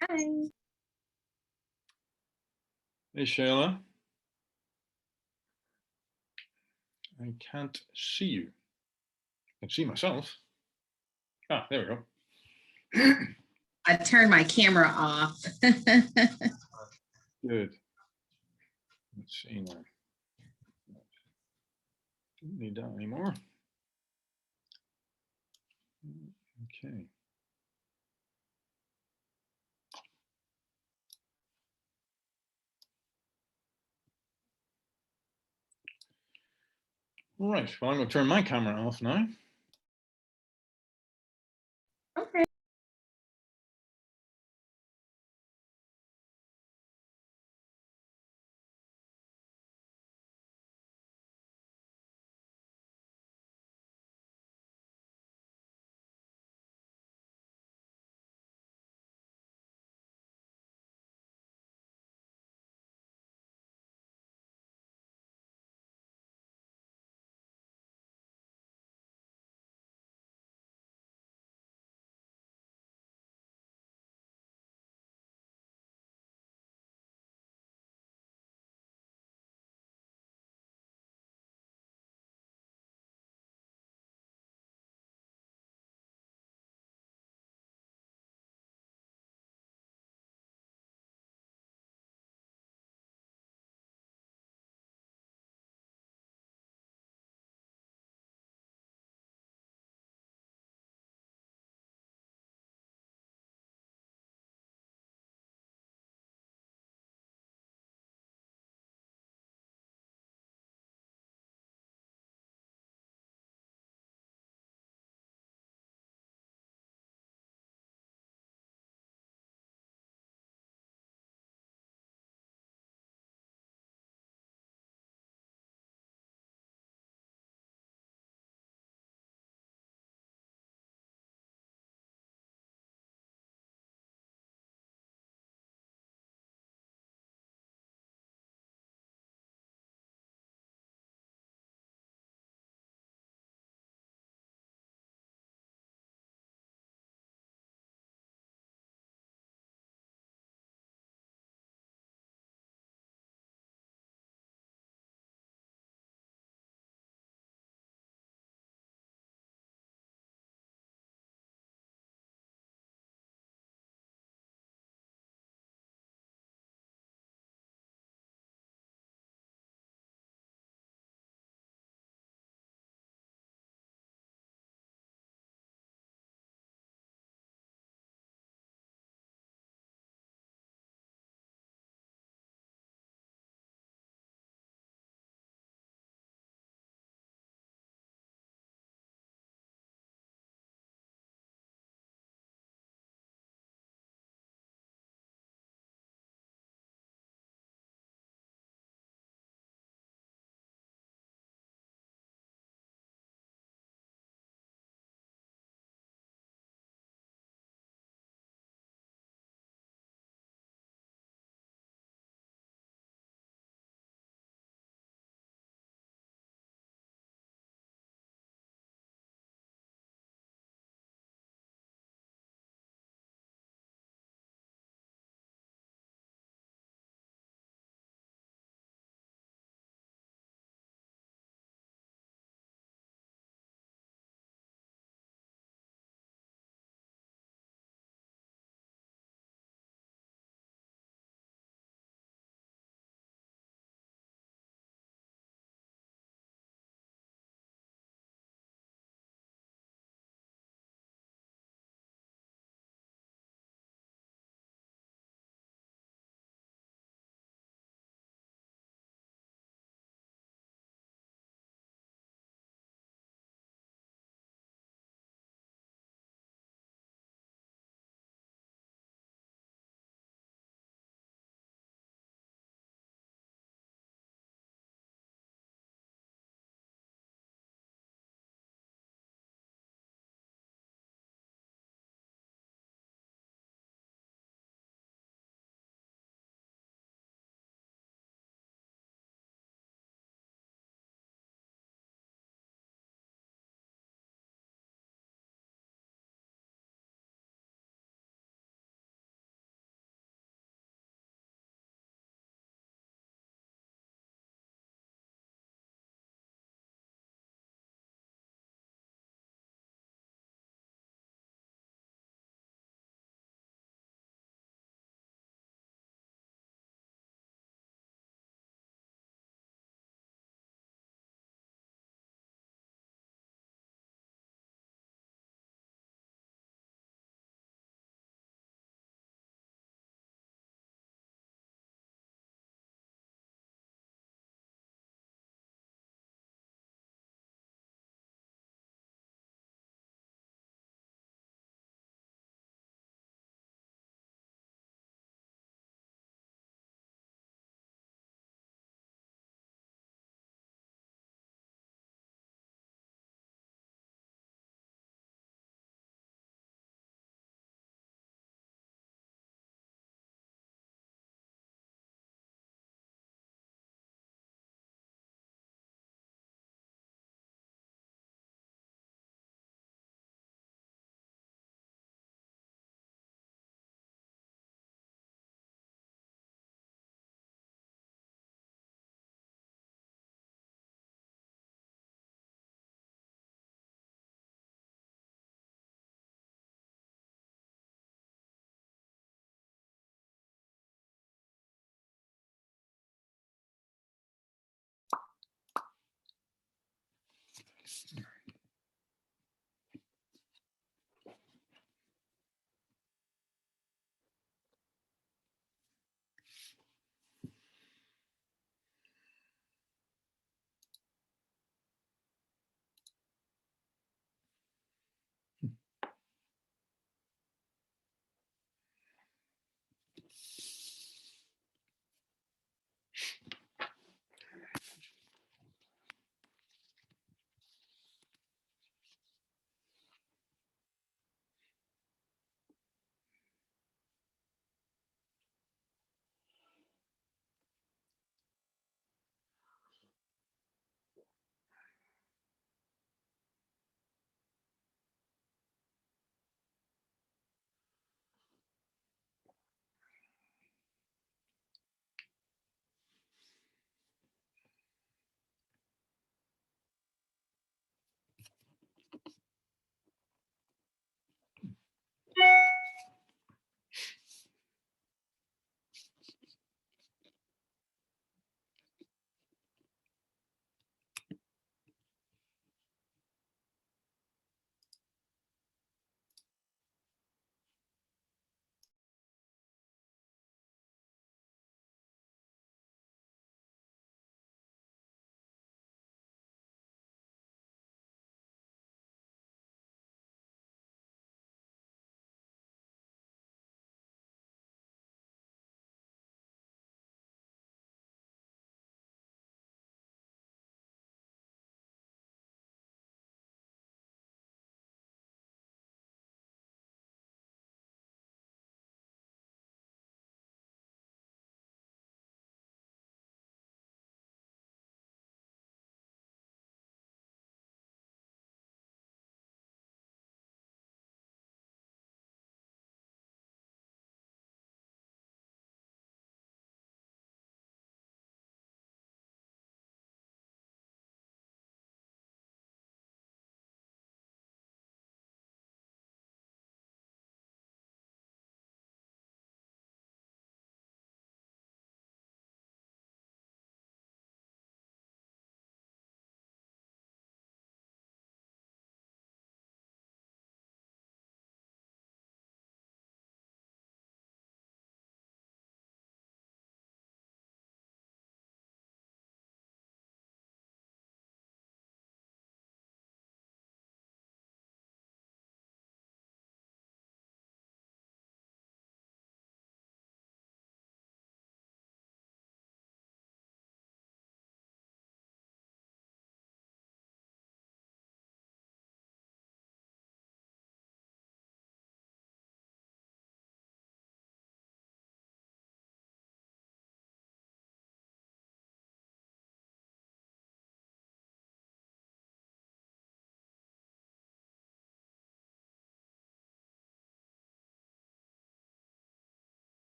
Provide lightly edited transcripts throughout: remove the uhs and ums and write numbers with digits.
Hi. Hey, Shayla. I can't see you. I can see myself. Ah, there we go. I turned my camera off. Good. Let's see now. Don't need that anymore. Okay. All right. Well, I'm going to turn my camera off now. Okay.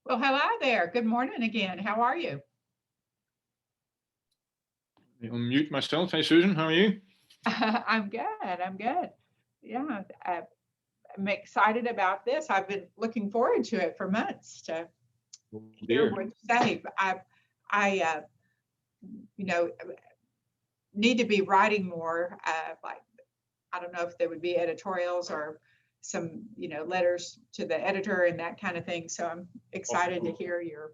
Well, hello there. Good morning again. How are you? I unmute myself. Hey, Susan, how are you? I'm good. I'm good. Yeah, I'm excited about this. I've been looking forward to it for months to Oh, hear dear. what you say. I you know, need to be writing more. Like, I don't know if there would be editorials or some, letters to the editor and that kind of thing. So I'm excited to hear your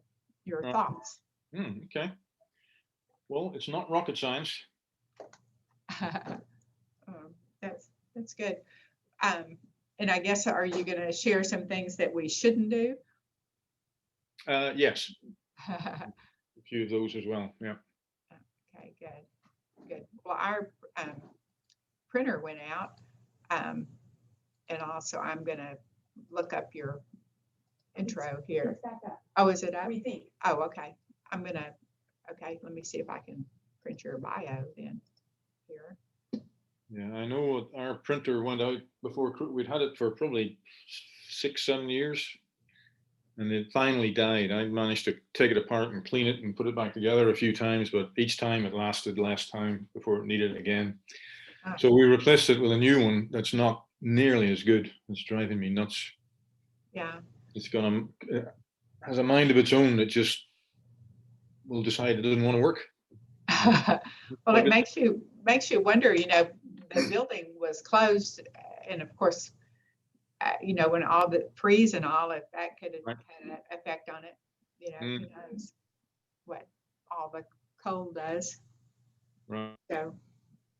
thoughts. Okay. Well, it's not rocket science. That's good. And I guess, are you going to share some things that we shouldn't do? Yes, a few of those as well. Yeah. Okay, good. Well, our printer went out, and also I'm going to look up your intro here. Oh, is it up? We think. Oh, okay. Okay, let me see if I can print your bio then here. Yeah, I know our printer went out before we'd had it for probably 6, 7 years, and it finally died. I managed to take it apart and clean it and put it back together a few times, but each time it lasted less time before it needed it again. Ah. So we replaced it with a new one that's not nearly as good. It's driving me nuts. Yeah. It's has a mind of its own that just will decide it doesn't want to work. Well, it makes you wonder, the building was closed, and of course, when all the freeze and all, if that could have Right. had an effect on it, who knows what all the cold does. Right. So,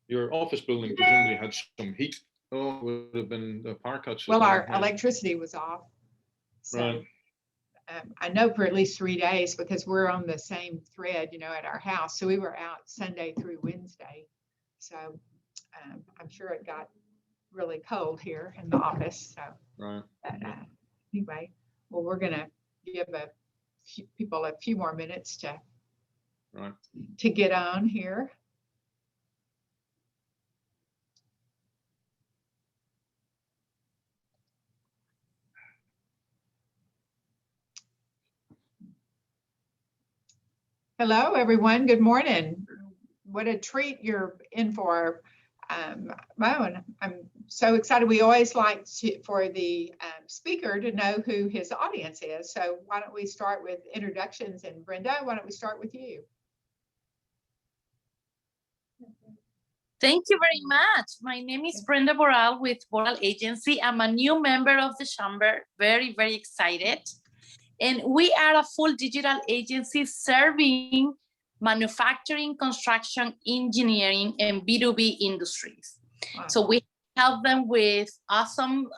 Your office building presumably had some heat. Oh, it would have been the power cuts. well, our electricity was off. So Right. I know for at least 3 days, because we're on the same thread, at our house. So we were out Sunday through Wednesday. So I'm sure it got really cold here in the office. So Right. Anyway, well, we're going to give people a few more minutes to get on here. Hello, everyone. Good morning. What a treat you're in for. Mo, and I'm so excited. We always like for the speaker to know who his audience is. So why don't we start with introductions? And Brenda, why don't we start with you? Thank you very much. My name is Brenda Boral with Boral Agency. I'm a new member of the Chamber, very, very excited. And we are a full digital agency serving manufacturing, construction, engineering, and B2B industries. Wow. So we help them with awesome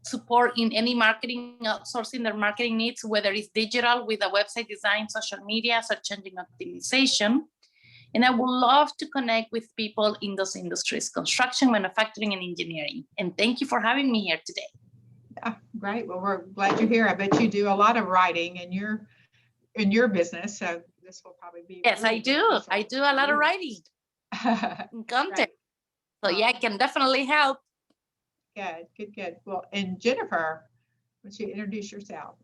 support in any marketing, outsourcing their marketing needs, whether it's digital with a website design, social media, search engine optimization. And I would love to connect with people in those industries, construction, manufacturing, and engineering. And thank you for having me here today. Great. Well, we're glad you're here. I bet you do a lot of writing in your business. So this will probably be. Yes, really I do. beneficial I do a lot for of you. writing and content. Right. So yeah, I can definitely help. Good. Well, and Jennifer, why don't you introduce yourself?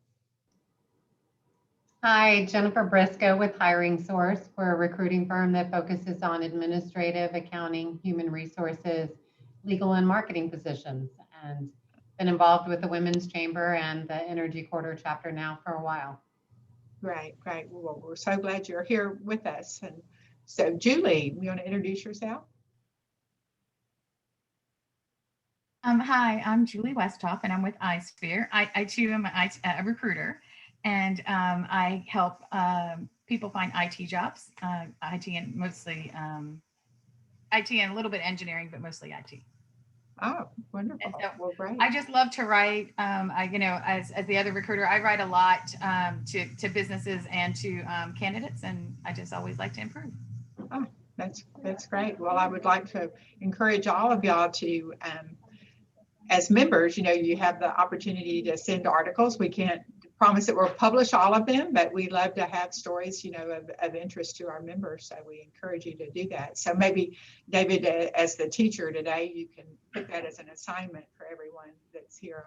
Hi, Jennifer Briscoe with Hiring Source. We're a recruiting firm that focuses on administrative, accounting, human resources, legal, and marketing positions, and been involved with the Women's Chamber and the Energy Quarter chapter now for a while. Great. Well, we're so glad you're here with us. And so, Julie, you want to introduce yourself? Hi, I'm Julie Westhoff, and I'm with iSphere. I too am a recruiter, and I help people find IT jobs, IT and mostly IT and a little bit engineering, but mostly IT. Oh, wonderful. So, well, great. I just love to write. As the other recruiter, I write a lot to businesses and to candidates, and I just always like to improve. Oh, that's great. Well, I would like to encourage all of y'all to, as members, you have the opportunity to send articles. We can't promise that we'll publish all of them, but we love to have stories, of interest to our members. So we encourage you to do that. So maybe, David, as the teacher today, you can put that as an assignment for everyone that's here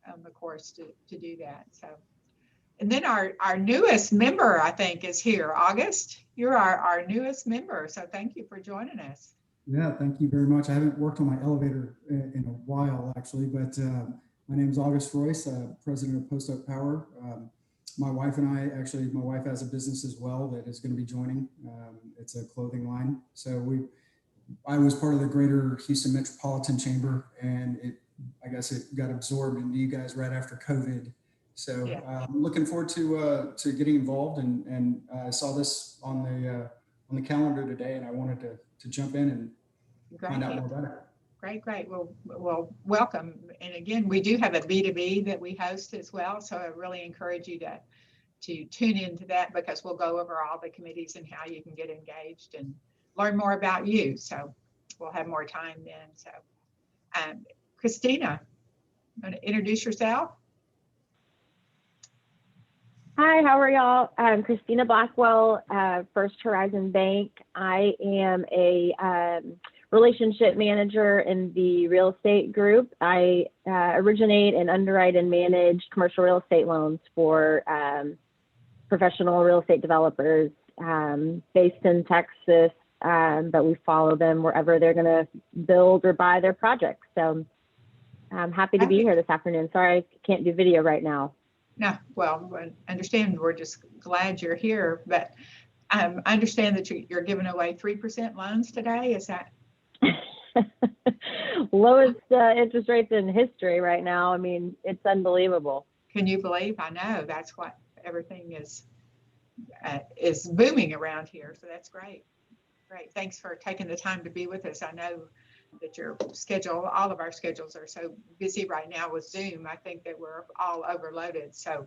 on the course to do that. So, And then our newest member, I think, is here. August, you're our newest member. So thank you for joining us. Yeah, thank you very much. I haven't worked on my elevator in a while, actually, but my name is August Royce, president of Post Oak Power. My wife and I, actually, my wife has a business as well that is going to be joining. It's a clothing line. So I was part of the Greater Houston Metropolitan Chamber, and I guess it got absorbed into you guys right after COVID. So Yeah. I'm looking forward to getting involved, and I saw this on the calendar today, and I wanted to jump in and find out more about it. Great. Well, welcome. And again, we do have a B2B that we host as well. So I really encourage you to tune into that, because we'll go over all the committees and how you can get engaged and learn more about you. So we'll have more time then. So Christina, want to introduce yourself? Hi, how are y'all? I'm Christina Blackwell, First Horizon Bank. I am a relationship manager in the real estate group. I originate and underwrite and manage commercial real estate loans for professional real estate developers based in Texas, but we follow them wherever they're going to build or buy their projects. So I'm happy to be here this afternoon. Sorry, I can't do video right now. No, well, I understand. We're just glad you're here, but I understand that you're giving away 3% loans today. Is that? Lowest interest rates in history right now. I mean, it's unbelievable. Can you believe? I know that's what everything is booming around here. So that's great. Great. Thanks for taking the time to be with us. I know that your schedule, all of our schedules are so busy right now with Zoom. I think that we're all overloaded. So,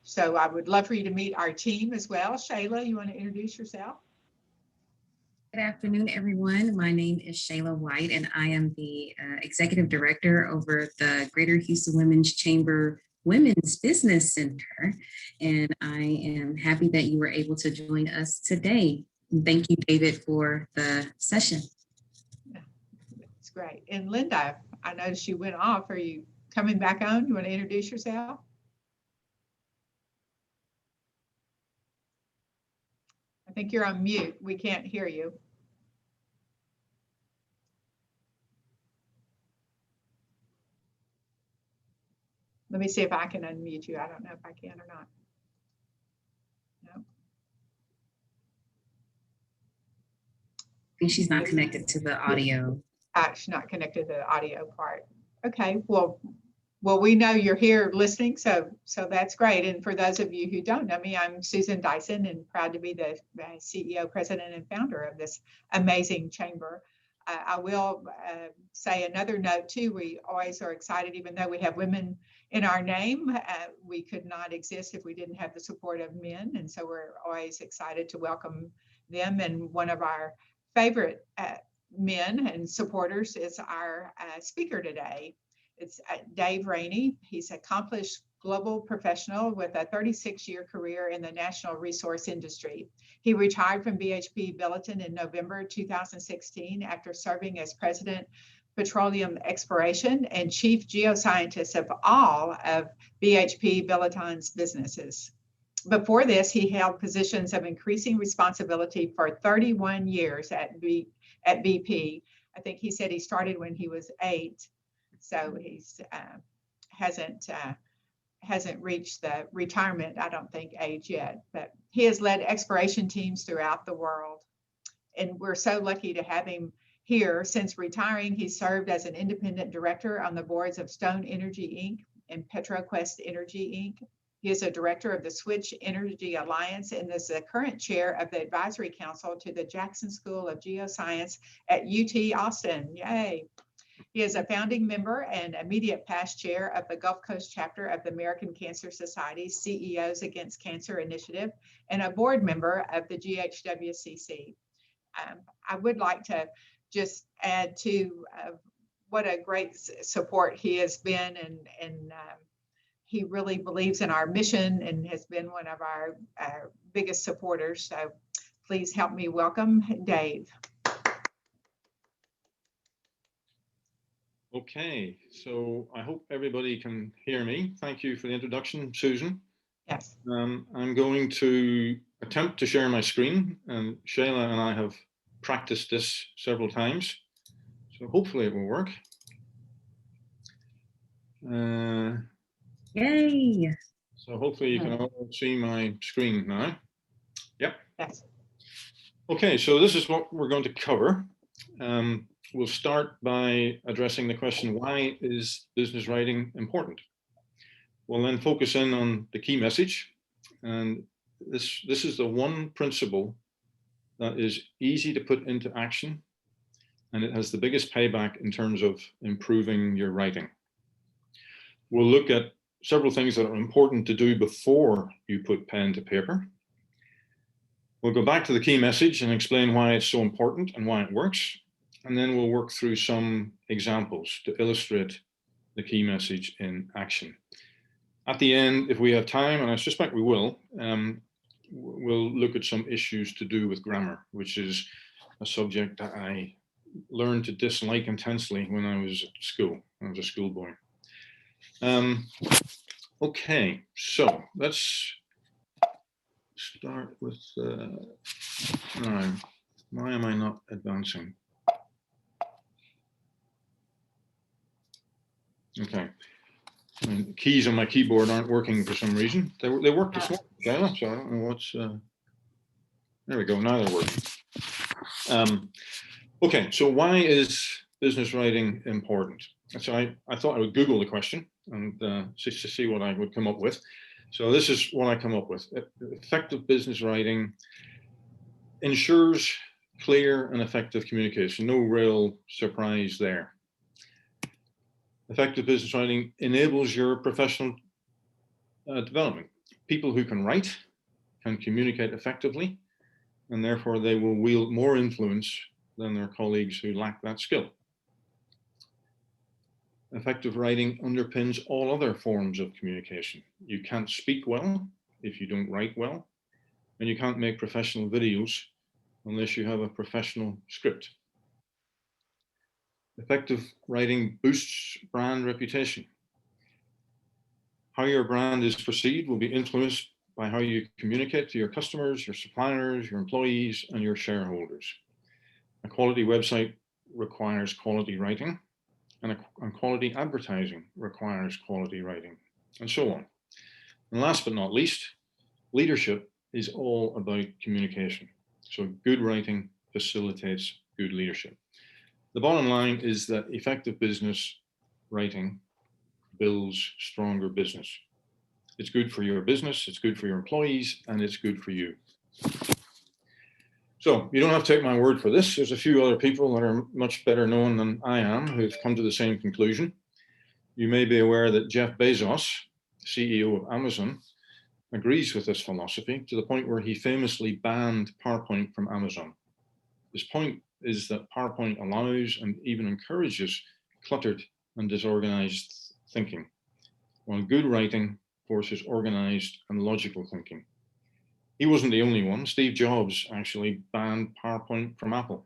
so I would love for you to meet our team as well. Shayla, you want to introduce yourself? Good afternoon, everyone. My name is Shayla White, and I am the Executive Director over the Greater Houston Women's Chamber Women's Business Center. And I am happy that you were able to join us today. And thank you, David, for the session. That's great. And Linda, I noticed you went off. Are you coming back on? You want to introduce yourself? I think you're on mute. We can't hear you. Let me see if I can unmute you. I don't know if I can or not. No. I think she's not connected to the audio. She's not connected to the audio part. Okay, well, we know you're here listening, so that's great. And for those of you who don't know me, I'm Susan Dyson, and proud to be the CEO, president, and founder of this amazing chamber. I will say another note too. We always are excited, even though we have women in our name, we could not exist if we didn't have the support of men. And so we're always excited to welcome them. And one of our favorite men and supporters is our speaker today. It's Dave Rainey. He's an accomplished global professional with a 36-year career in the national resource industry. He retired from BHP Billiton in November 2016 after serving as president, petroleum exploration, and chief geoscientist of all of BHP Billiton's businesses. Before this, he held positions of increasing responsibility for 31 years at BP. I think he said he started when he was 8, so he's hasn't reached the retirement, I don't think, age yet. But he has led exploration teams throughout the world, and we're so lucky to have him here. Since retiring, he served as an independent director on the boards of Stone Energy Inc. and PetroQuest Energy Inc. He is a director of the Switch Energy Alliance and is the current chair of the advisory council to the Jackson School of Geoscience at UT Austin. Yay. He is a founding member and immediate past chair of the Gulf Coast chapter of the American Cancer Society's CEOs Against Cancer Initiative and a board member of the GHWCC. I would like to just add to what a great support he has been, and he really believes in our mission and has been one of our biggest supporters. So please help me welcome Dave. Okay, so I hope everybody can hear me. Thank you for the introduction, Susan. Yes. I'm going to attempt to share my screen, and Shayla and I have practiced this several times, so hopefully it will work. Yay. So hopefully you can all see my screen now. Yep. Yes. Okay, so this is what we're going to cover. We'll start by addressing the question, why is business writing important? We'll then focus in on the key message. And this is the one principle that is easy to put into action, and it has the biggest payback in terms of improving your writing. We'll look at several things that are important to do before you put pen to paper. We'll go back to the key message and explain why it's so important and why it works. And then we'll work through some examples to illustrate the key message in action. At the end, if we have time, and I suspect we will, we'll look at some issues to do with grammar, which is a subject that I learned to dislike intensely when I was at school. I was a schoolboy. Okay, so let's start with, why am I not advancing? Okay, and keys on my keyboard aren't working for some reason. They worked this morning, yeah, so I don't know what's, there we go, now they're working. Okay, so why is business writing important? So I thought I would Google the question and just to see what I would come up with. So this is what I come up with. Effective business writing ensures clear and effective communication. No real surprise there. Effective business writing enables your professional development. People who can write can communicate effectively, and therefore they will wield more influence than their colleagues who lack that skill. Effective writing underpins all other forms of communication. You can't speak well if you don't write well, and you can't make professional videos unless you have a professional script. Effective writing boosts brand reputation. How your brand is perceived will be influenced by how you communicate to your customers, your suppliers, your employees, and your shareholders. A quality website requires quality writing, and quality advertising requires quality writing, and so on. And last but not least, leadership is all about communication. So good writing facilitates good leadership. The bottom line is that effective business writing builds stronger business. It's good for your business, it's good for your employees, and it's good for you. So you don't have to take my word for this. There's a few other people that are much better known than I am who've come to the same conclusion. You may be aware that Jeff Bezos, CEO of Amazon, agrees with this philosophy to the point where he famously banned PowerPoint from Amazon. His point is that PowerPoint allows and even encourages cluttered and disorganized thinking, while good writing forces organized and logical thinking. He wasn't the only one. Steve Jobs actually banned PowerPoint from Apple.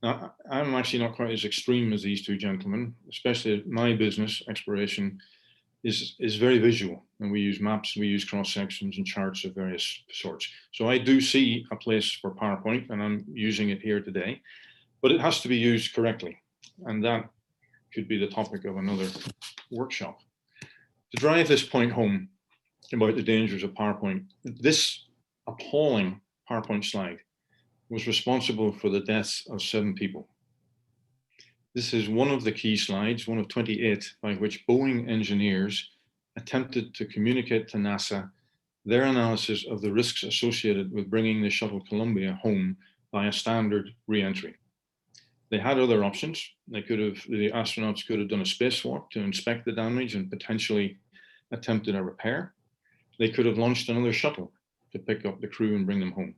Now, I'm actually not quite as extreme as these two gentlemen, especially my business exploration is very visual, and we use maps, we use cross sections and charts of various sorts. So I do see a place for PowerPoint, and I'm using it here today, but it has to be used correctly. And that could be the topic of another workshop. To drive this point home about the dangers of PowerPoint, this appalling PowerPoint slide was responsible for the deaths of 7 people. This is one of the key slides, one of 28, by which Boeing engineers attempted to communicate to NASA their analysis of the risks associated with bringing the shuttle Columbia home by a standard re-entry. They had other options. The astronauts could have done a spacewalk to inspect the damage and potentially attempted a repair. They could have launched another shuttle to pick up the crew and bring them home.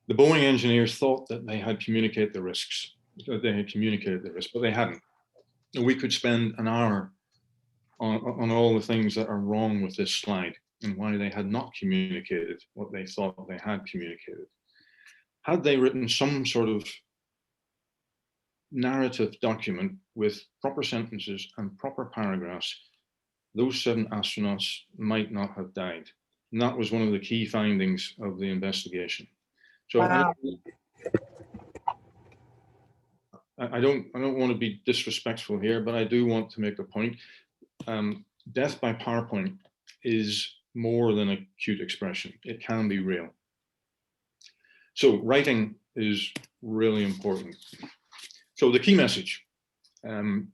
The Boeing engineers thought that they had communicated the risks, but they hadn't. And we could spend an hour on all the things that are wrong with this slide and why they had not communicated what they thought they had communicated. Had they written some sort of narrative document with proper sentences and proper paragraphs, those 7 astronauts might not have died. And that was one of the key findings of the investigation. So Wow. I don't want to be disrespectful here, but I do want to make a point. Death by PowerPoint is more than a cute expression. It can be real. So writing is really important. So the key message, and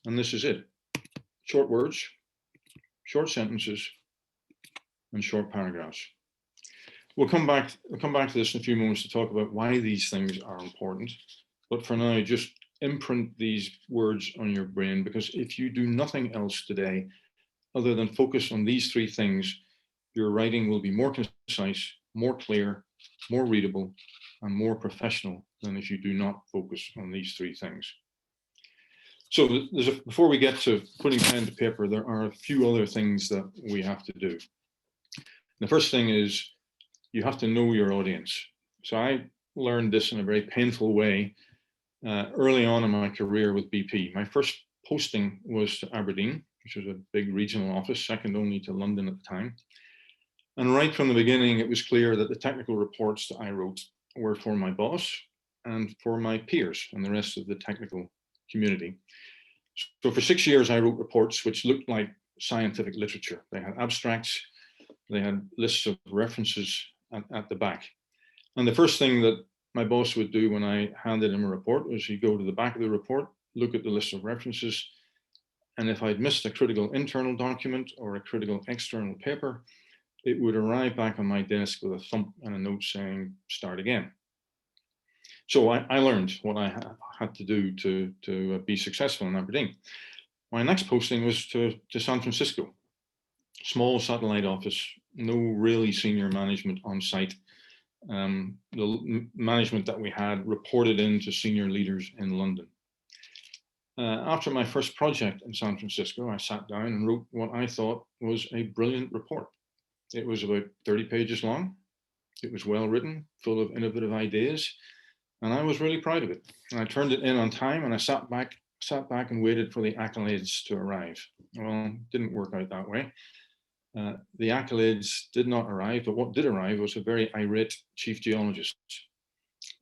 this is it: short words, short sentences, and short paragraphs. We'll come back to this in a few moments to talk about why these things are important. But for now, just imprint these words on your brain, because if you do nothing else today other than focus on these 3 things, your writing will be more concise, more clear, more readable, and more professional than if you do not focus on these 3 things. So before we get to putting pen to paper, there are a few other things that we have to do. The first thing is you have to know your audience. So I learned this in a very painful way early on in my career with BP. My first posting was to Aberdeen, which was a big regional office, second only to London at the time. And right from the beginning, it was clear that the technical reports that I wrote were for my boss and for my peers and the rest of the technical community. So for 6 years, I wrote reports which looked like scientific literature. They had abstracts, they had lists of references at the back. And the first thing that my boss would do when I handed him a report was he'd go to the back of the report, look at the list of references, and if I'd missed a critical internal document or a critical external paper, it would arrive back on my desk with a thump and a note saying, start again. So I learned what I had to do to be successful in Aberdeen. My next posting was to San Francisco, small satellite office, no really senior management on site. The management that we had reported into senior leaders in London. After my first project in San Francisco, I sat down and wrote what I thought was a brilliant report. It was about 30 pages long. It was well written, full of innovative ideas, and I was really proud of it. And I turned it in on time, and I sat back and waited for the accolades to arrive. Well, it didn't work out that way. The accolades did not arrive, but what did arrive was a very irate chief geologist.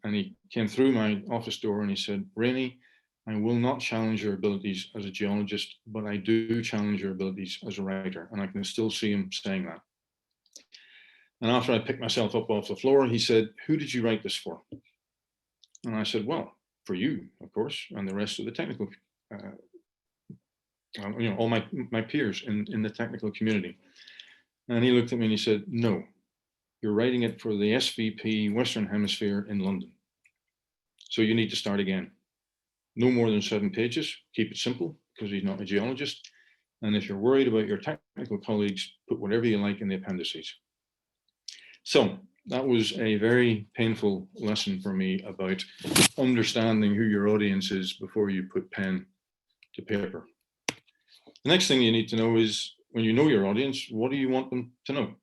And he came through my office door and he said, Rainey, I will not challenge your abilities as a geologist, but I do challenge your abilities as a writer. And I can still see him saying that. And after I picked myself up off the floor, he said, who did you write this for? And I said, well, for you, of course, and the rest of the technical, all my peers in the technical community. And he looked at me and he said, no, you're writing it for the SVP Western Hemisphere in London. So you need to start again. No more than 7 pages, keep it simple, because he's not a geologist. And if you're worried about your technical colleagues, put whatever you like in the appendices. So that was a very painful lesson for me about understanding who your audience is before you put pen to paper. The next thing you need to know is, when you know your audience, what do you want them to know?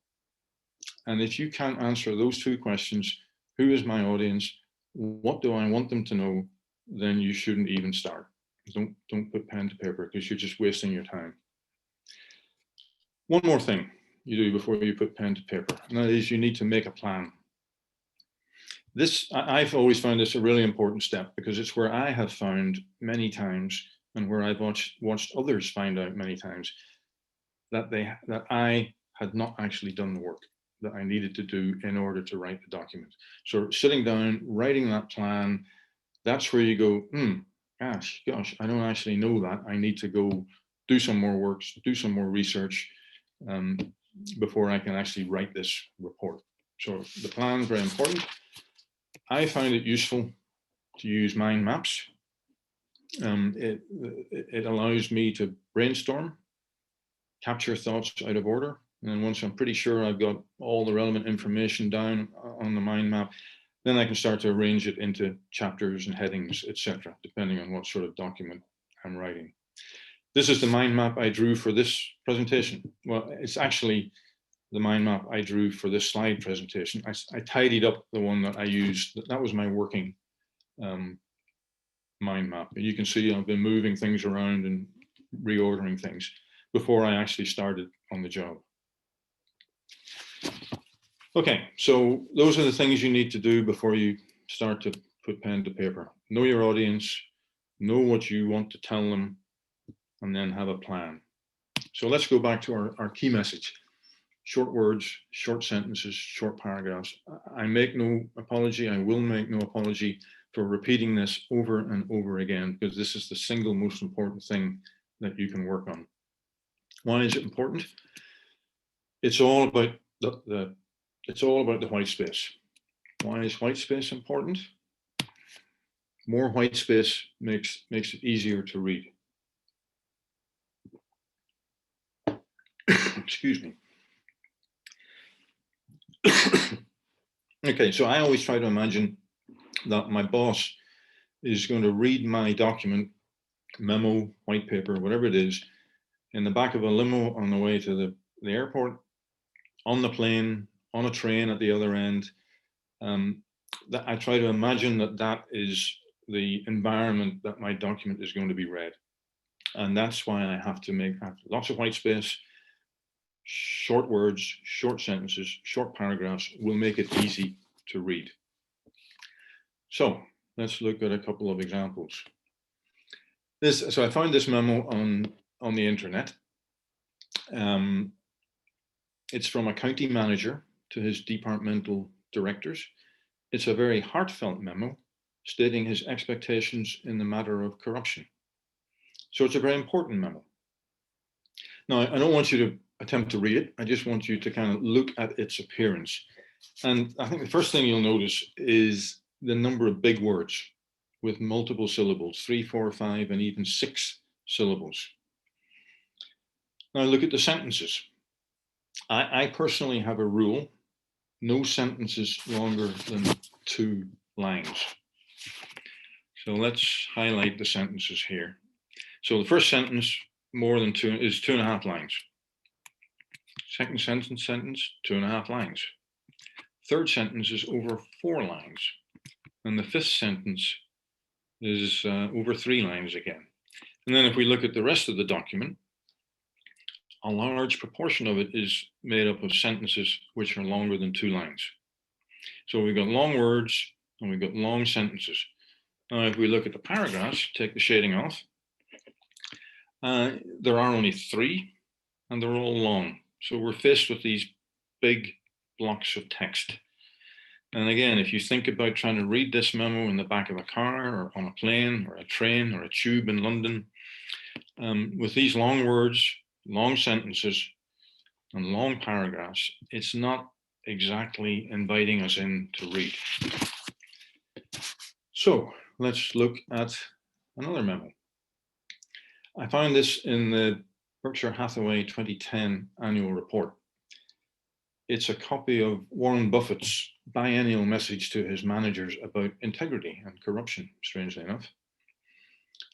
And if you can't answer those 2 questions, who is my audience? What do I want them to know? Then you shouldn't even start. Don't put pen to paper, because you're just wasting your time. One more thing you do before you put pen to paper, and that is you need to make a plan. I've always found this a really important step, because it's where I have found many times, and where I've watched others find out many times, that I had not actually done the work that I needed to do in order to write the document. So sitting down, writing that plan, that's where you go, gosh, I don't actually know that. I need to go do some more work, do some more research before I can actually write this report. So the plan is very important. I find it useful to use mind maps. It allows me to brainstorm, capture thoughts out of order. And then once I'm pretty sure I've got all the relevant information down on the mind map, then I can start to arrange it into chapters and headings, etc., depending on what sort of document I'm writing. This is the mind map I drew for this presentation. Well, it's actually the mind map I drew for this slide presentation. I tidied up the one that I used. That was my working mind map. And you can see I've been moving things around and reordering things before I actually started on the job. Okay, so those are the things you need to do before you start to put pen to paper. Know your audience, know what you want to tell them, and then have a plan. So let's go back to our key message. Short words, short sentences, short paragraphs. I make no apology, I will make no apology for repeating this over and over again, because this is the single most important thing that you can work on. Why is it important? It's all about the white space. Why is white space important? More white space makes it easier to read. Excuse me. Okay, so I always try to imagine that my boss is going to read my document, memo, white paper, whatever it is, in the back of a limo on the way to the airport, on the plane, on a train at the other end. That I try to imagine that is the environment that my document is going to be read. And that's why I have to make lots of white space. Short words, short sentences, short paragraphs will make it easy to read. So let's look at a couple of examples. So I found this memo on the internet. It's from a county manager to his departmental directors. It's a very heartfelt memo stating his expectations in the matter of corruption. So it's a very important memo. Now, I don't want you to attempt to read it. I just want you to kind of look at its appearance. And I think the first thing you'll notice is the number of big words with multiple syllables, 3, 4, 5, and even 6 syllables. Now look at the sentences. I personally have a rule, no sentences longer than 2 lines. So let's highlight the sentences here. So the first sentence, more than 2, is 2.5 lines. Second sentence, 2.5 lines. Third sentence is over 4 lines. And the fifth sentence is over 3 lines again. And then if we look at the rest of the document, a large proportion of it is made up of sentences which are longer than 2 lines. So we've got long words and we've got long sentences. Now, if we look at the paragraphs, take the shading off, there are only 3 and they're all long. So we're faced with these big blocks of text. And again, if you think about trying to read this memo in the back of a car or on a plane or a train or a tube in London, with these long words, long sentences, and long paragraphs, it's not exactly inviting us in to read. So let's look at another memo. I found this in the Berkshire Hathaway 2010 annual report. It's a copy of Warren Buffett's biennial message to his managers about integrity and corruption, strangely enough.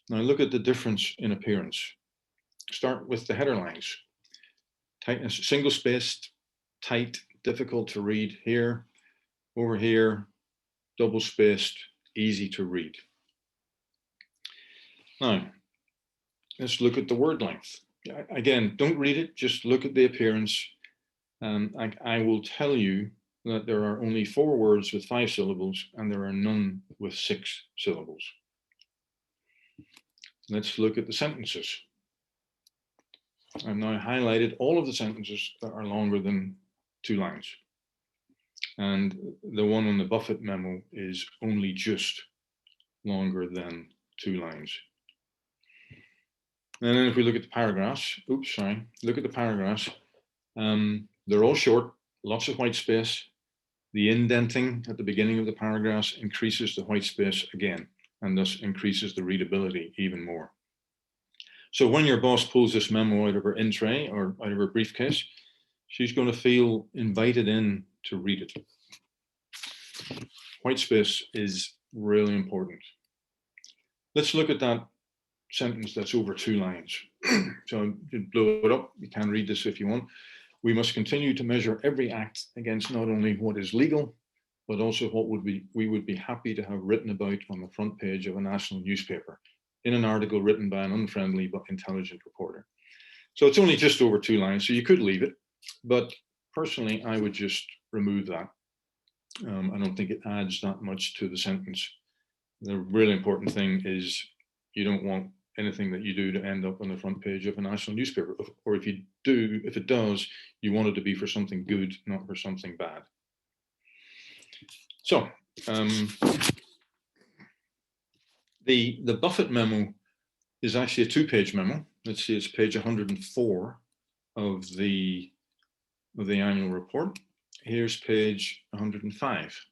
Now look at the difference in appearance. Start with the header lines. Tightness, single-spaced, tight, difficult to read here, over here, double-spaced, easy to read. Now, let's look at the word length. Again, don't read it, just look at the appearance. I will tell you that there are only 4 words with 5 syllables and there are none with 6 syllables. Let's look at the sentences. I've now highlighted all of the sentences that are longer than 2 lines. And the one on the Buffett memo is only just longer than 2 lines. And then if we look at the paragraphs, look at the paragraphs. They're all short, lots of white space. The indenting at the beginning of the paragraphs increases the white space again, and thus increases the readability even more. So when your boss pulls this memo out of her in tray or out of her briefcase, she's going to feel invited in to read it. White space is really important. Let's look at that sentence that's over 2 lines. So you blow it up. You can read this if you want. We must continue to measure every act against not only what is legal, but also what we would be happy to have written about on the front page of a national newspaper. in an article written by an unfriendly but intelligent reporter. So it's only just over 2 lines, so you could leave it, but personally, I would just remove that. I don't think it adds that much to the sentence. The really important thing is you don't want anything that you do to end up on the front page of a national newspaper, or if you do, if it does, you want it to be for something good, not for something bad. So the Buffett memo is actually a 2-page memo. Let's see, it's page 104 of the annual report. Here's page 105.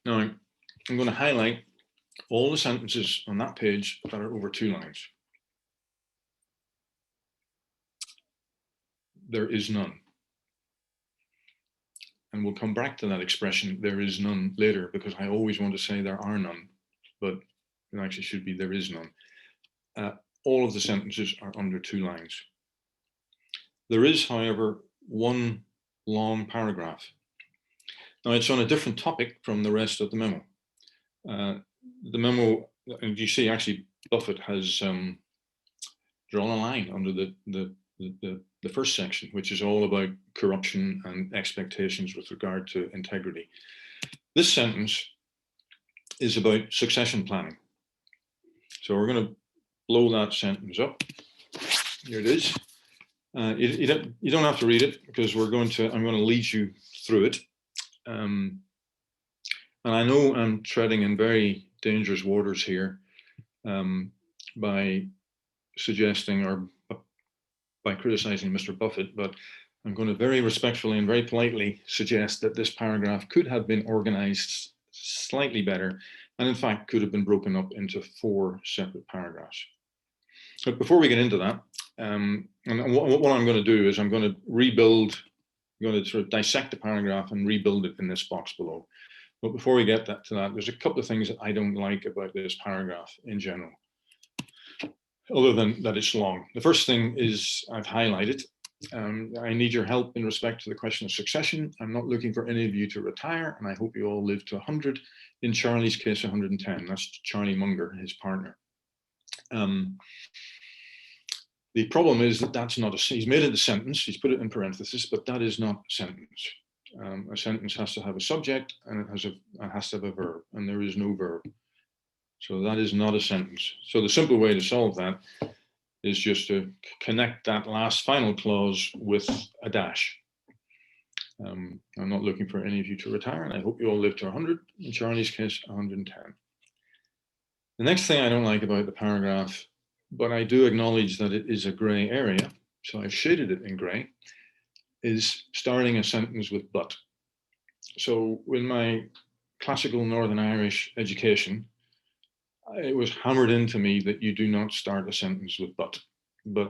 Now I'm going to highlight all the sentences on that page that are over 2 lines. There is none. And we'll come back to that expression, there is none, later, because I always want to say there are none, but it actually should be there is none. All of the sentences are under 2 lines. There is, however, one long paragraph. Now it's on a different topic from the rest of the memo. The memo, and you see actually Buffett has drawn a line under the first section, which is all about corruption and expectations with regard to integrity. This sentence is about succession planning. So we're going to blow that sentence up. Here it is. You don't have to read it because I'm going to lead you through it. And I know I'm treading in very dangerous waters here by suggesting or by criticizing Mr. Buffett, but I'm going to very respectfully and very politely suggest that this paragraph could have been organized slightly better, and in fact could have been broken up into 4 separate paragraphs. But before we get into that, and what I'm going to do is I'm going to rebuild, I'm going to sort of dissect the paragraph and rebuild it in this box below. But before we get to that, there's a couple of things that I don't like about this paragraph in general, other than that it's long. The first thing is I've highlighted, I need your help in respect to the question of succession. I'm not looking for any of you to retire, and I hope you all live to 100. In Charlie's case, 110. That's Charlie Munger, his partner. The problem is that that's not he's made it a sentence, he's put it in parentheses, but that is not a sentence. A sentence has to have a subject and it has to have a verb, and there is no verb. So that is not a sentence. So the simple way to solve that is just to connect that last final clause with a dash. I'm not looking for any of you to retire, and I hope you all live to 100. In Charlie's case, 110. The next thing I don't like about the paragraph, but I do acknowledge that it is a gray area, so I've shaded it in gray, is starting a sentence with but. So in my classical Northern Irish education, it was hammered into me that you do not start a sentence with but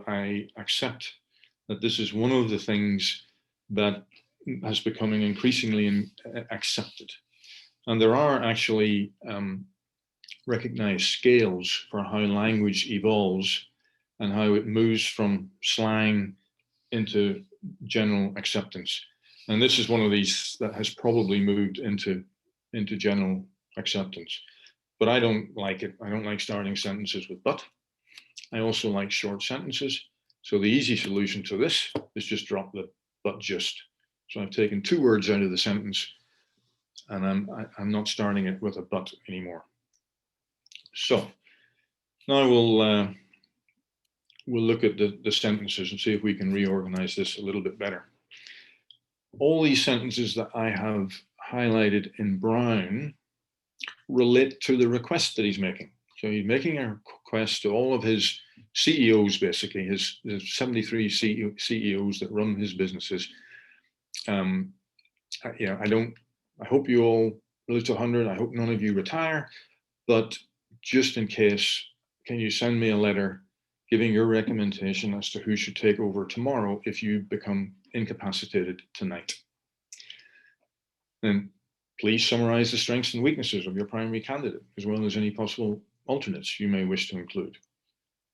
I accept that this is one of the things that has becoming increasingly accepted. And there are actually recognized scales for how language evolves and how it moves from slang into general acceptance. And this is one of these that has probably moved into general acceptance. But I don't like it. I don't like starting sentences with but. I also like short sentences. So the easy solution to this is just drop the but just. So I've taken 2 words out of the sentence, and I'm not starting it with a but anymore. So now we'll look at the sentences and see if we can reorganize this a little bit better. All these sentences that I have highlighted in brown relate to the request that he's making. So he's making a request to all of his CEOs, basically, his 73 CEOs that run his businesses. Yeah, I hope you all live to 100. I hope none of you retire, but just in case, can you send me a letter giving your recommendation as to who should take over tomorrow if you become incapacitated tonight? And please summarize the strengths and weaknesses of your primary candidate, as well as any possible alternates you may wish to include.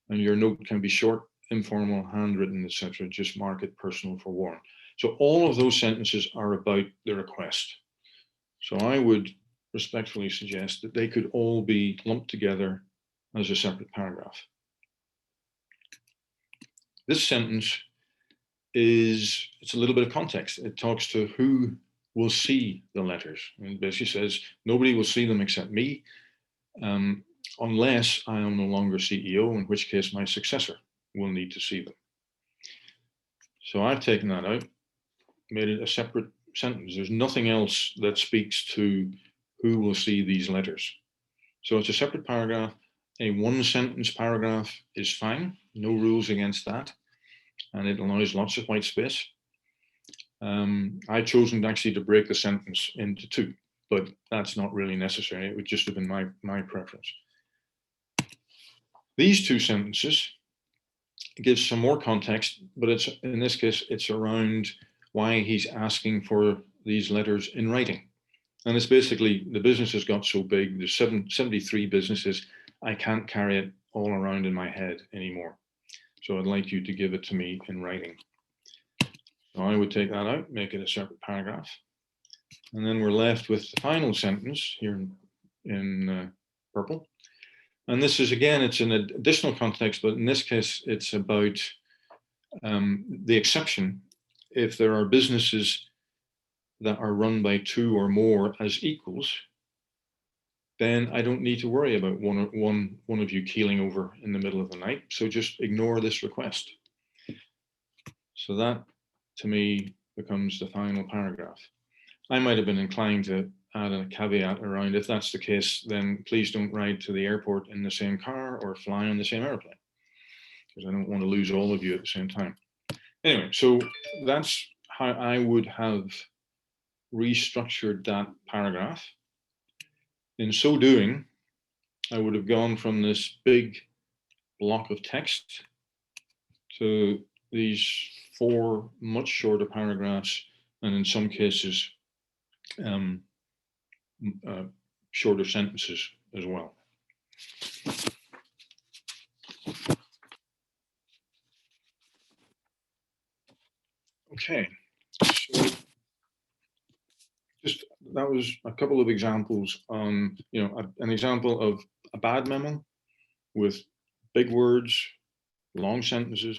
And your note can be short, informal, handwritten, etc. Just mark it personal for Warren. So all of those sentences are about the request. So I would respectfully suggest that they could all be lumped together as a separate paragraph. This sentence it's a little bit of context. It talks to who will see the letters. And it basically says, nobody will see them except me, unless I am no longer CEO, in which case my successor will need to see them. So I've taken that out, made it a separate sentence. There's nothing else that speaks to who will see these letters. So it's a separate paragraph. A one sentence paragraph is fine. No rules against that. And it allows lots of white space. I've chosen actually to break the sentence into two, but that's not really necessary. It would just have been my preference. These two sentences give some more context, but it's, in this case, it's around why he's asking for these letters in writing. And it's basically, the business has got so big, there's 73 businesses, I can't carry it all around in my head anymore. So I'd like you to give it to me in writing. So I would take that out, make it a separate paragraph. And then we're left with the final sentence here in purple. And this is, again, it's an additional context, but in this case, it's about the exception. If there are businesses that are run by two or more as equals, then I don't need to worry about one of you keeling over in the middle of the night. So just ignore this request. So that, to me, becomes the final paragraph. I might have been inclined to add a caveat around, if that's the case, then please don't ride to the airport in the same car or fly on the same airplane, because I don't want to lose all of you at the same time. Anyway, so that's how I would have restructured that paragraph. In so doing, I would have gone from this big block of text to these four much shorter paragraphs, and in some cases, shorter sentences as well. Okay, so just that was a couple of examples on, an example of a bad memo with big words, long sentences,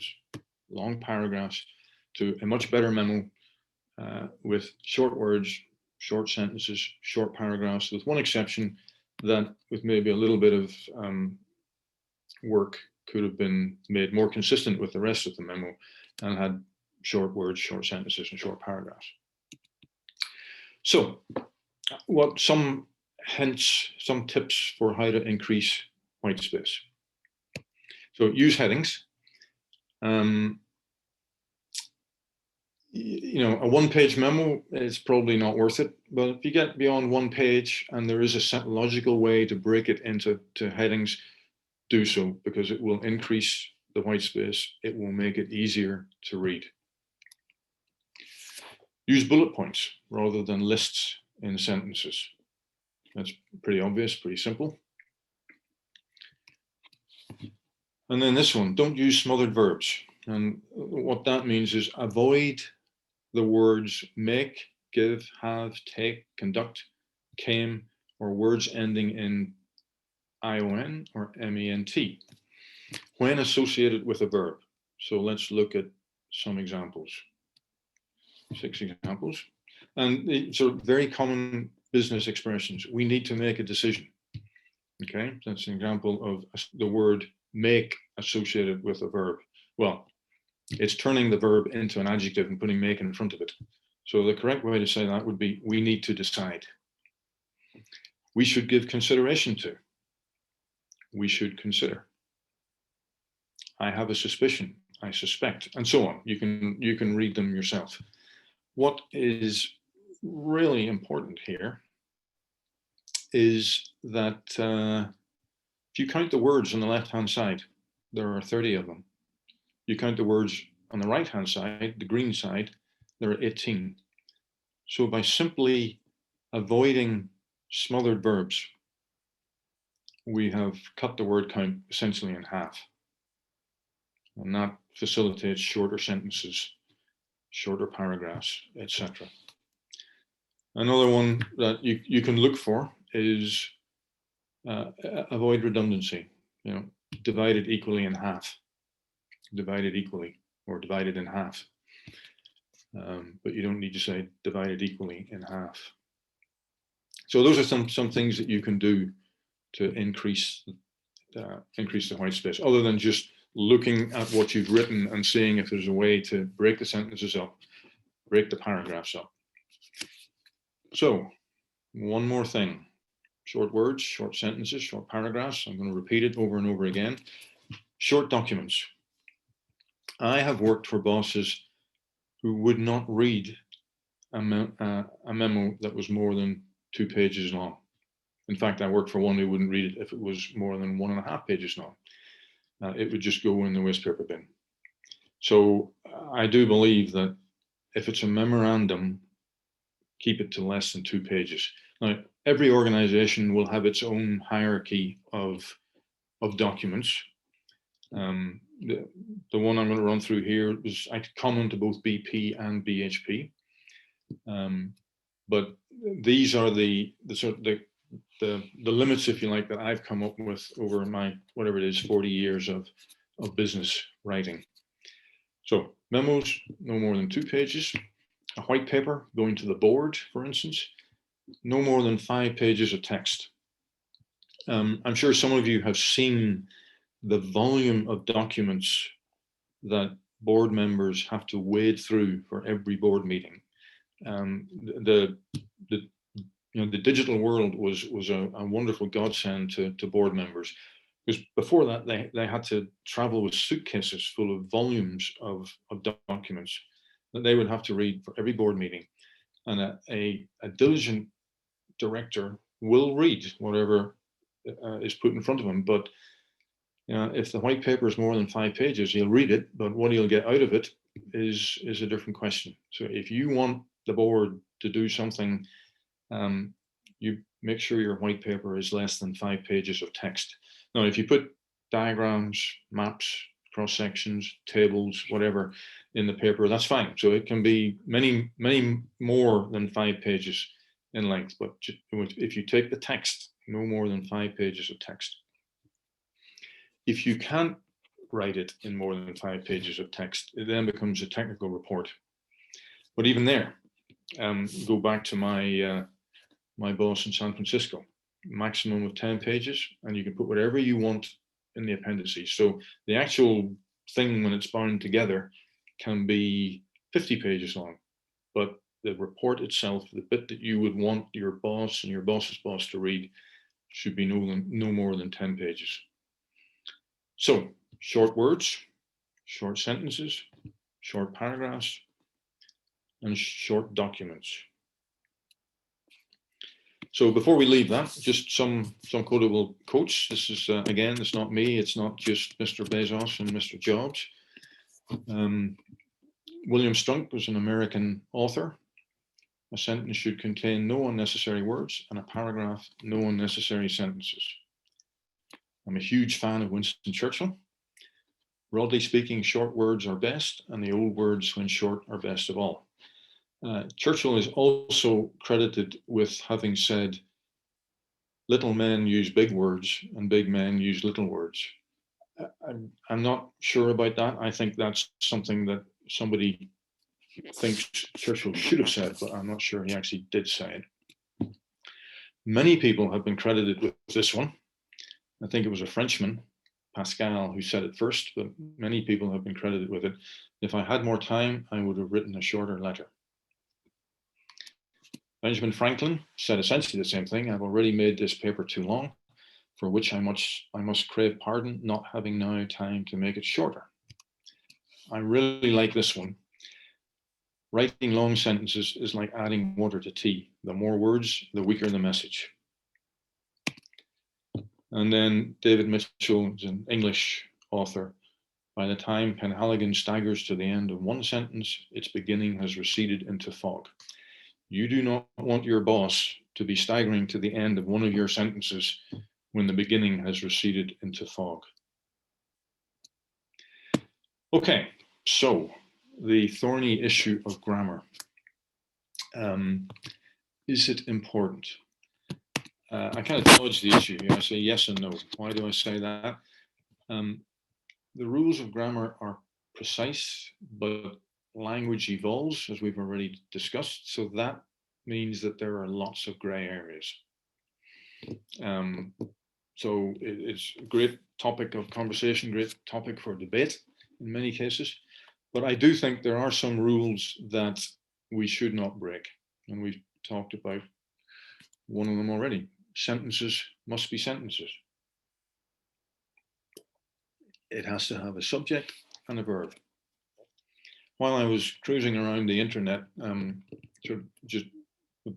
long paragraphs, to a much better memo with short words, short sentences, short paragraphs, with one exception, that with maybe a little bit of work could have been made more consistent with the rest of the memo and had short words, short sentences, and short paragraphs. So some tips for how to increase white space. So use headings. A one-page memo is probably not worth it, but if you get beyond one page and there is a logical way to break it into headings, do so, because it will increase the white space. It will make it easier to read. Use bullet points rather than lists in sentences. That's pretty obvious, pretty simple. And then this one, don't use smothered verbs. And what that means is avoid the words make, give, have, take, conduct, came, or words ending in ION or MENT when associated with a verb. So let's look at some examples. 6 examples. And these are very common business expressions. We need to make a decision. Okay, that's an example of the word make associated with a verb. Well, it's turning the verb into an adjective and putting make in front of it. So the correct way to say that would be, we need to decide. We should give consideration to. We should consider. I have a suspicion. I suspect, and so on. You can read them yourself. What is really important here is that if you count the words on the left-hand side, there are 30 of them. You count the words on the right-hand side, the green side, there are 18. So by simply avoiding smothered verbs, we have cut the word count essentially in half. And that facilitates shorter sentences, shorter paragraphs, etc. Another one that you can look for is avoid redundancy. You know, divide it equally in half, divide it equally, or divide it in half. But you don't need to say divide it equally in half. So those are some things that you can do to increase the white space, other than just looking at what you've written and seeing if there's a way to break the sentences up, break the paragraphs up. So one more thing: short words, short sentences, short paragraphs. I'm going to repeat it over and over again. Short documents. I have worked for bosses who would not read a memo that was more than 2 pages long. In fact, I worked for one who wouldn't read it if it was more than 1.5 pages long. It would just go in the wastepaper bin. So I do believe that if it's a memorandum, keep it to less than 2 pages. Now, every organization will have its own hierarchy of documents. The one I'm going to run through here is common to both BP and BHP. But these are the limits, if you like, that I've come up with over my, whatever it is, 40 years of business writing. So memos, no more than 2 pages. A white paper going to the board, for instance, no more than 5 pages of text. I'm sure some of you have seen the volume of documents that board members have to wade through for every board meeting. The digital world was a wonderful godsend to board members, because before that they had to travel with suitcases full of volumes of documents that they would have to read for every board meeting. And a diligent director will read whatever is put in front of him, but if the white paper is more than 5 pages, he'll read it, but what he'll get out of it is a different question. So if you want the board to do something, you make sure your white paper is less than 5 pages of text. Now, if you put diagrams, maps, cross sections, tables, whatever in the paper, that's fine. So it can be many, many more than 5 pages in length. But if you take the text, no more than 5 pages of text. If you can't write it in more than 5 pages of text, it then becomes a technical report. But even there, go back to my my boss in San Francisco, maximum of 10 pages, and you can put whatever you want in the appendices. So the actual thing, when it's bound together, can be 50 pages long, but the report itself, the bit that you would want your boss and your boss's boss to read, should be no more than 10 pages. So short words, short sentences, short paragraphs, and short documents. So before we leave that, just some quotable quotes. This is, again, it's not me, it's not just Mr. Bezos and Mr. Jobs. William Strunk was an American author. A sentence should contain no unnecessary words, and a paragraph, no unnecessary sentences. I'm a huge fan of Winston Churchill. Broadly speaking, short words are best, and the old words, when short, are best of all. Churchill is also credited with having said, little men use big words and big men use little words. I'm not sure about that. I think that's something that somebody thinks Churchill should have said, but I'm not sure he actually did say it. Many people have been credited with this one. I think it was a Frenchman, Pascal, who said it first, but many people have been credited with it. If I had more time, I would have written a shorter letter. Benjamin Franklin said essentially the same thing. I've already made this paper too long, for which I must crave pardon, not having now time to make it shorter. I really like this one. Writing long sentences is like adding water to tea. The more words, the weaker the message. And then David Mitchell is an English author. By the time Penhaligon staggers to the end of one sentence, its beginning has receded into fog. You do not want your boss to be staggering to the end of one of your sentences when the beginning has receded into fog. Okay, so the thorny issue of grammar. Is it important? I kind of dodge the issue here. I say yes and no. Why do I say that? The rules of grammar are precise, but language evolves, as we've already discussed. So that means that there are lots of gray areas. So it's a great topic of conversation, great topic for debate in many cases. But I do think there are some rules that we should not break. And we've talked about one of them already. Sentences must be sentences. It has to have a subject and a verb. While I was cruising around the internet, just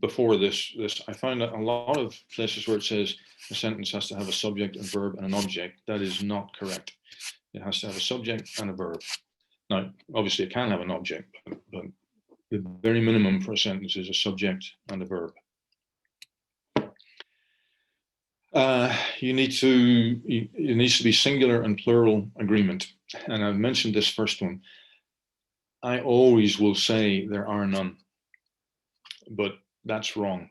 before this, I found that a lot of places where it says a sentence has to have a subject, a verb, and an object. That is not correct. It has to have a subject and a verb. Now, obviously, it can have an object, but the very minimum for a sentence is a subject and a verb. It needs to be singular and plural agreement. And I've mentioned this first one. I always will say there are none, but that's wrong.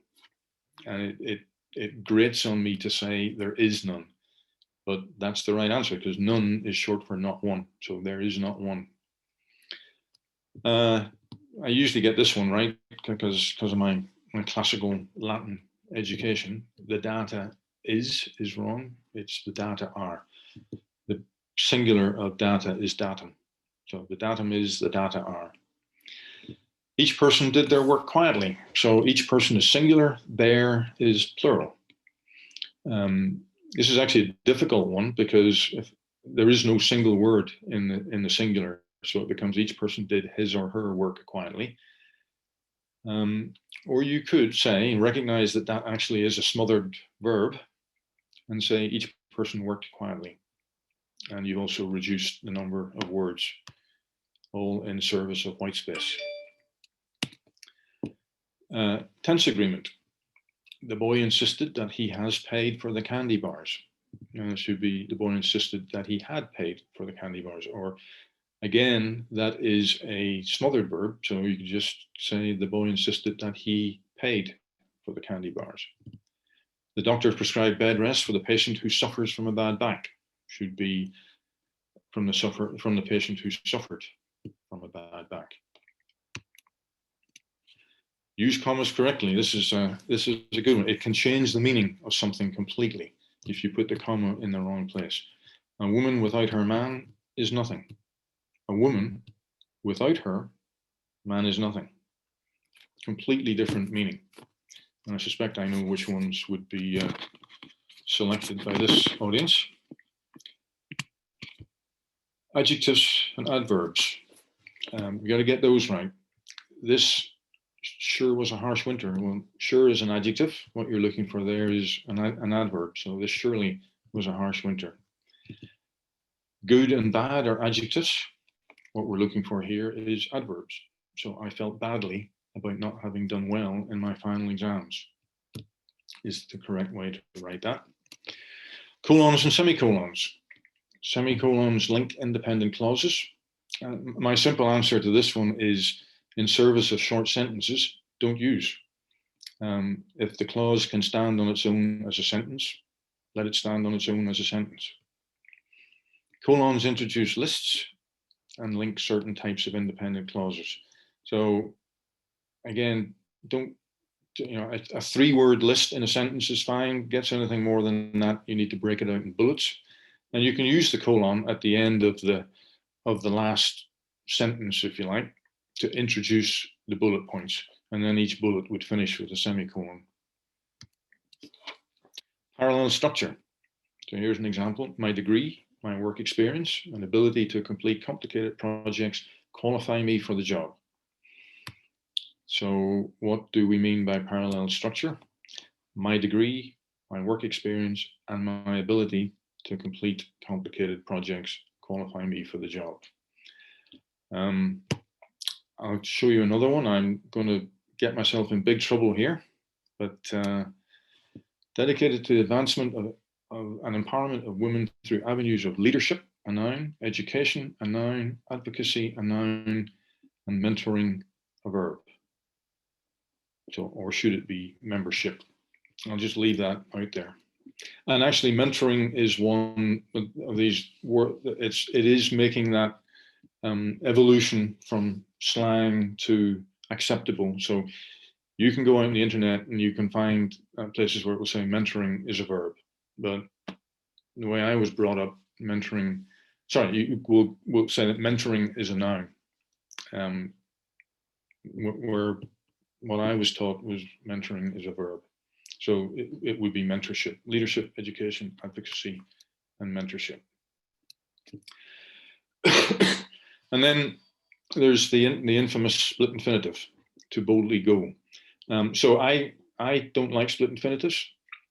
And it grates on me to say there is none, but that's the right answer because none is short for not one. So there is not one. I usually get this one right because of my classical Latin education. The data is wrong. It's the data are. The singular of data is datum. So the datum is, the data are. Each person did their work quietly. So each person is singular, there is plural. This is actually a difficult one because if there is no single word in the singular, so it becomes each person did his or her work quietly. Or you could say, recognize that that actually is a smothered verb and say each person worked quietly. And you've also reduced the number of words, all in service of white space. Tense agreement. The boy insisted that he has paid for the candy bars. And it should be the boy insisted that he had paid for the candy bars. Or again, that is a smothered verb. So you could just say the boy insisted that he paid for the candy bars. The doctor prescribed bed rest for the patient who suffers from a bad back. Should be from the patient who suffered from a bad back. Use commas correctly. This is a good one. It can change the meaning of something completely if you put the comma in the wrong place. A woman without her man is nothing. A woman without her man is nothing. Completely different meaning. And I suspect I know which ones would be selected by this audience. Adjectives and adverbs. We got to get those right. This sure was a harsh winter. Well, sure is an adjective. What you're looking for there is an adverb. So this surely was a harsh winter. Good and bad are adjectives. What we're looking for here is adverbs. So I felt badly about not having done well in my final exams. Is the correct way to write that. Colons and semicolons. Semicolons link independent clauses. My simple answer to this one is in service of short sentences, don't use. If the clause can stand on its own as a sentence, let it stand on its own as a sentence. Colons introduce lists and link certain types of independent clauses. So again, don't, a 3-word list in a sentence is fine. Gets anything more than that, you need to break it out in bullets. And you can use the colon at the end of the last sentence, if you like, to introduce the bullet points. And then each bullet would finish with a semicolon. Parallel structure. So here's an example. My degree, my work experience, and ability to complete complicated projects qualify me for the job. So what do we mean by parallel structure? My degree, my work experience, and my ability to complete complicated projects qualify me for the job. I'll show you another one. I'm going to get myself in big trouble here, but dedicated to the advancement of and empowerment of women through avenues of leadership, a noun, education, a noun, advocacy, a noun, and mentoring, a verb. So, or should it be membership? I'll just leave that out there. And actually, mentoring is one of these words. It is making that evolution from slang to acceptable. So you can go out on the internet and you can find places where it will say mentoring is a verb, but the way I was brought up, mentoring, sorry, we'll say that mentoring is a noun. Where what I was taught was mentoring is a verb. So it would be mentorship, leadership, education, advocacy, and mentorship. And then there's the infamous split infinitive, to boldly go. So I don't like split infinitives,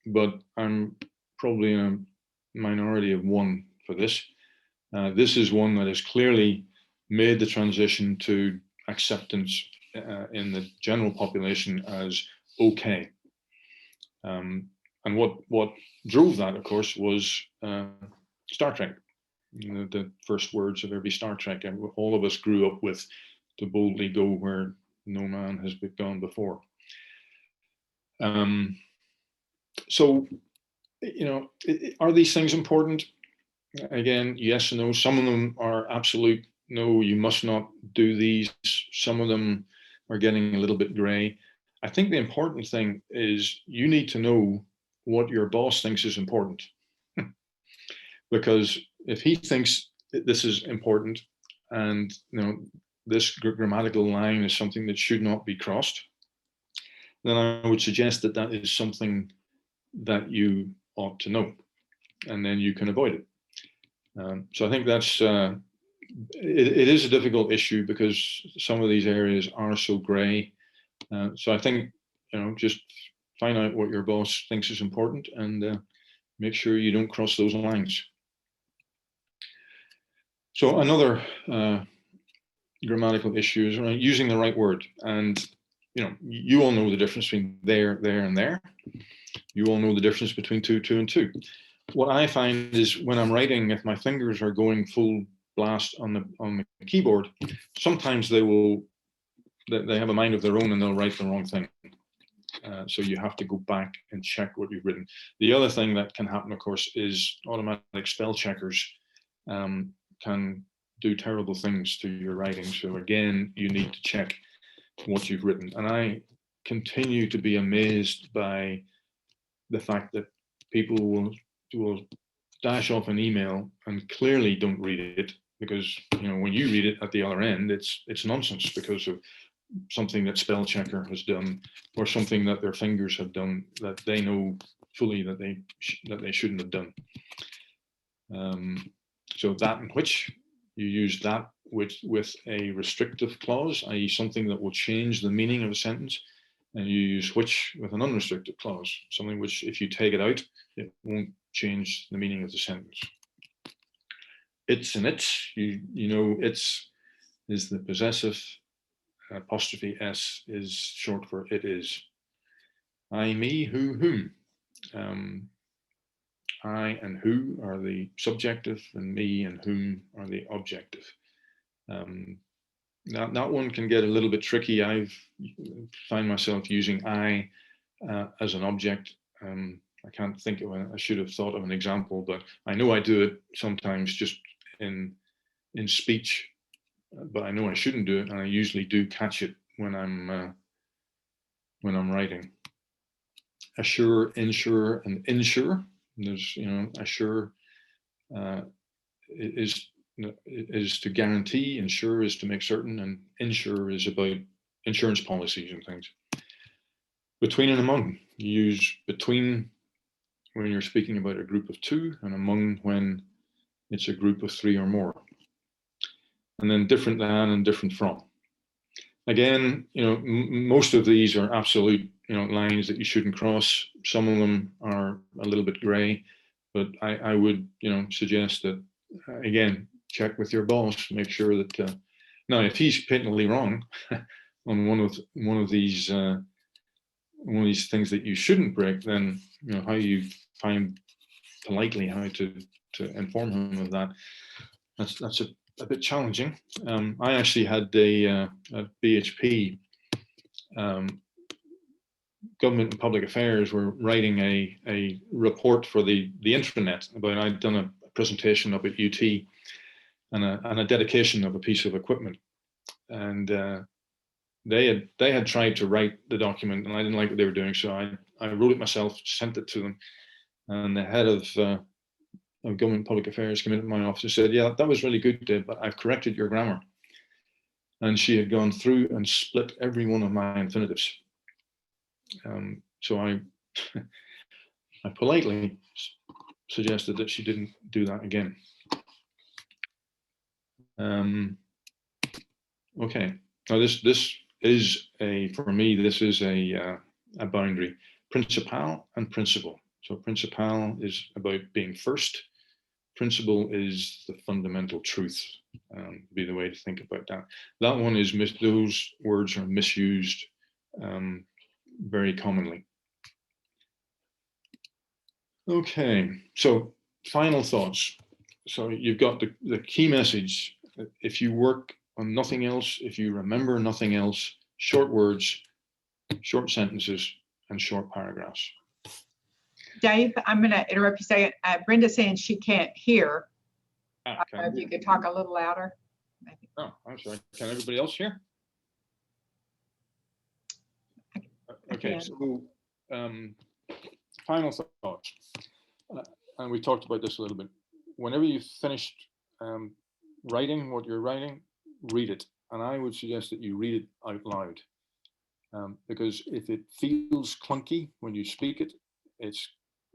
but I'm probably in a minority of one for this. This is one that has clearly made the transition to acceptance in the general population as okay. And what drove that, of course, was Star Trek. You know, the first words of every Star Trek. And all of us grew up with "to boldly go where no man has gone before." So, you know, are these things important? Again, yes and no. Some of them are absolute no, you must not do these. Some of them are getting a little bit gray. I think the important thing is you need to know what your boss thinks is important. Because if he thinks this is important and, you know, this grammatical line is something that should not be crossed, then I would suggest that that is something that you ought to know, and then you can avoid it. So I think that's, it is a difficult issue because some of these areas are so gray. So I think, you know, just find out what your boss thinks is important and make sure you don't cross those lines. So another grammatical issue is using the right word. And, you know, you all know the difference between there, and there. You all know the difference between to, and to. What I find is when I'm writing, if my fingers are going full blast on the keyboard, sometimes they have a mind of their own and they'll write the wrong thing. So you have to go back and check what you've written. The other thing that can happen, of course, is automatic spell checkers can do terrible things to your writing. So again, you need to check what you've written. And I continue to be amazed by the fact that people will dash off an email and clearly don't read it, because, you know, when you read it at the other end, it's nonsense because of something that spell checker has done or something that their fingers have done that they know fully that they shouldn't have done. So that in which you use that with a restrictive clause, i.e. something that will change the meaning of a sentence, and you use which with an unrestricted clause, something which if you take it out, it won't change the meaning of the sentence. It's and its, you know, it's is the possessive, apostrophe S is short for it is. I, me, who, whom. I and who are the subjective, and me and whom are the objective. That one can get a little bit tricky. I've find myself using I as an object. I can't think of I should have thought of an example, but I know I do it sometimes just in speech, but I know I shouldn't do it, and I usually do catch it when I'm writing. Assure, insure, and insure. There's, you know, assure is to guarantee, insure is to make certain, and insure is about insurance policies and things. Between and among, you use between when you're speaking about a group of two, and among when it's a group of three or more. And then different than and different from. Again, you know, most of these are absolute, you know, lines that you shouldn't cross. Some of them are a little bit gray, but I would, you know, suggest that, again, check with your boss, make sure that, now if he's patently wrong on one of these things that you shouldn't break, then, you know, how you find politely how to inform him of that, that's a bit challenging. I actually had a BHP government and public affairs were writing a report for the intranet about, I'd done a presentation up at UT and a dedication of a piece of equipment. And they had tried to write the document, and I didn't like what they were doing, so I wrote it myself, sent it to them. And the head of government and public affairs came into my office and said, "Yeah, that was really good, Dave, but I've corrected your grammar." And she had gone through and split every one of my infinitives. So I politely suggested that she didn't do that again. Okay, now this is for me, this is a boundary, principal and principle. So principal is about being first. Principle is the fundamental truth, be the way to think about that. That one is, those words are misused very commonly. Okay, so final thoughts. So you've got the key message. If you work on nothing else, if you remember nothing else, short words, short sentences, and short paragraphs. Dave, I'm going to interrupt you. Say, Brenda's saying she can't hear. Okay. If you could talk a little louder. Maybe. Oh, I'm sorry. Can everybody else hear? Okay, so final thoughts. And we talked about this a little bit. Whenever you've finished writing what you're writing, read it. And I would suggest that you read it out loud. Because if it feels clunky when you speak it, it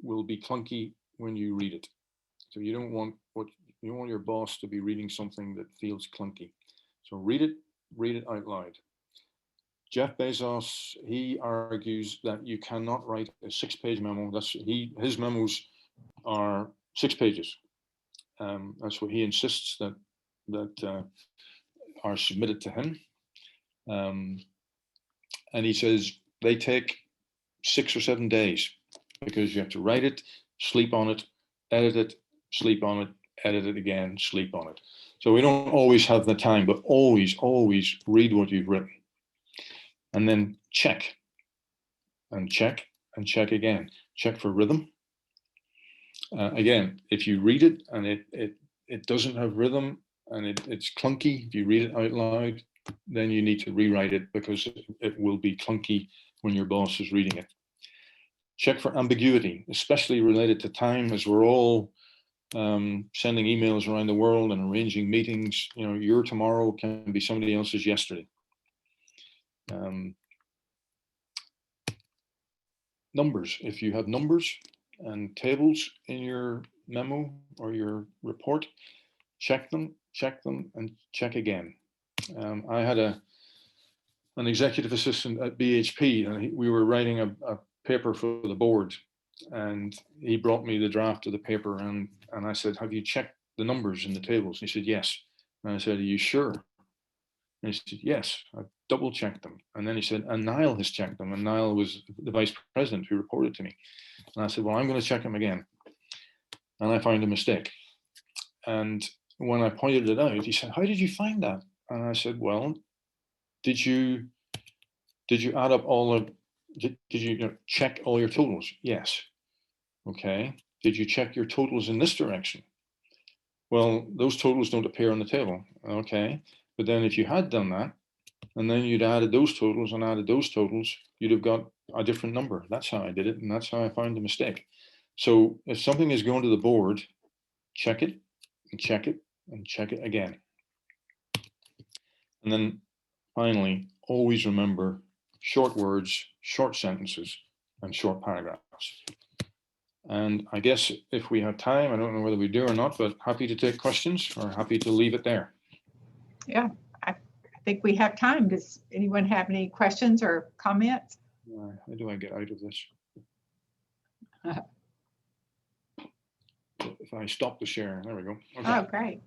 will be clunky when you read it. So you don't want your boss to be reading something that feels clunky. So read it out loud. Jeff Bezos, he argues that you cannot write a 6-page memo. His memos are 6 pages. That's what he insists that are submitted to him. And he says they take 6 or 7 days because you have to write it, sleep on it, edit it, sleep on it, edit it again, sleep on it. So we don't always have the time, but always read what you've written. And then check and check and check again. Check for rhythm. Again, if you read it and it doesn't have rhythm and it's clunky, if you read it out loud, then you need to rewrite it because it will be clunky when your boss is reading it. Check for ambiguity, especially related to time, as we're all sending emails around the world and arranging meetings. You know, your tomorrow can be somebody else's yesterday. Numbers, if you have numbers and tables in your memo or your report, check them, and check again. I had an executive assistant at BHP, and we were writing a paper for the board, and he brought me the draft of the paper, and I said, "Have you checked the numbers in the tables?" And he said, "Yes." And I said, "Are you sure?" And he said, "Yes, I've double checked them." And then he said, "And Niall has checked them." And Niall was the vice president who reported to me. And I said, "Well, I'm going to check them again." And I found a mistake. And when I pointed it out, he said, "How did you find that?" And I said, "Well, did you add up all of, did you check all your totals?" "Yes." "Okay. Did you check your totals in this direction?" "Well, those totals don't appear on the table." "Okay. But then if you had done that, and then you'd added those totals and added those totals, you'd have got a different number." That's how I did it, and that's how I found the mistake. So if something is going to the board, check it and check it and check it again. And then finally, always remember short words, short sentences, and short paragraphs. And I guess if we have time, I don't know whether we do or not, but happy to take questions or happy to leave it there. Yeah, I think we have time. Does anyone have any questions or comments? How do I get out of this? If I stop the share, there we go. Okay. Oh, great.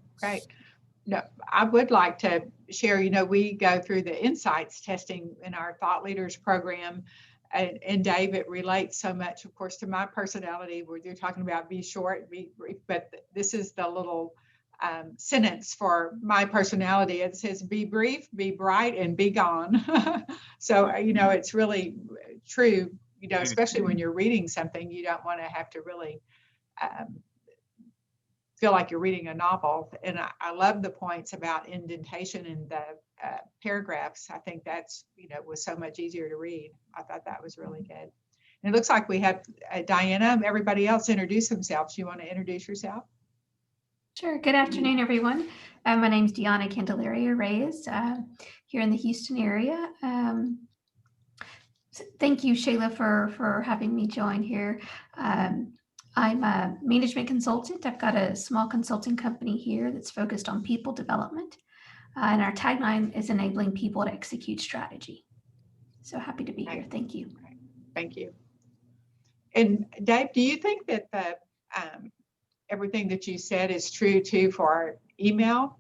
No, I would like to share, we go through the insights testing in our Thought Leaders program. And Dave, it relates so much, of course, to my personality where you're talking about be short, be brief, but this is the little sentence for my personality. It says, be brief, be bright, and be gone. So, it's really true, especially when you're reading something, you don't want to have to really feel like you're reading a novel. And I love the points about indentation in the paragraphs. I think that's, was so much easier to read. I thought that was really good. And it looks like we have Diana. Everybody else introduce themselves. You want to introduce yourself? Sure. Good afternoon, everyone. My name is Deanna Candelaria Reyes, here in the Houston area. Thank you, Shayla, for having me join here. I'm a management consultant. I've got a small consulting company here that's focused on people development. And our tagline is enabling people to execute strategy. So happy to be here. Thank you. Thank you. And Dave, do you think that everything that you said is true too for our email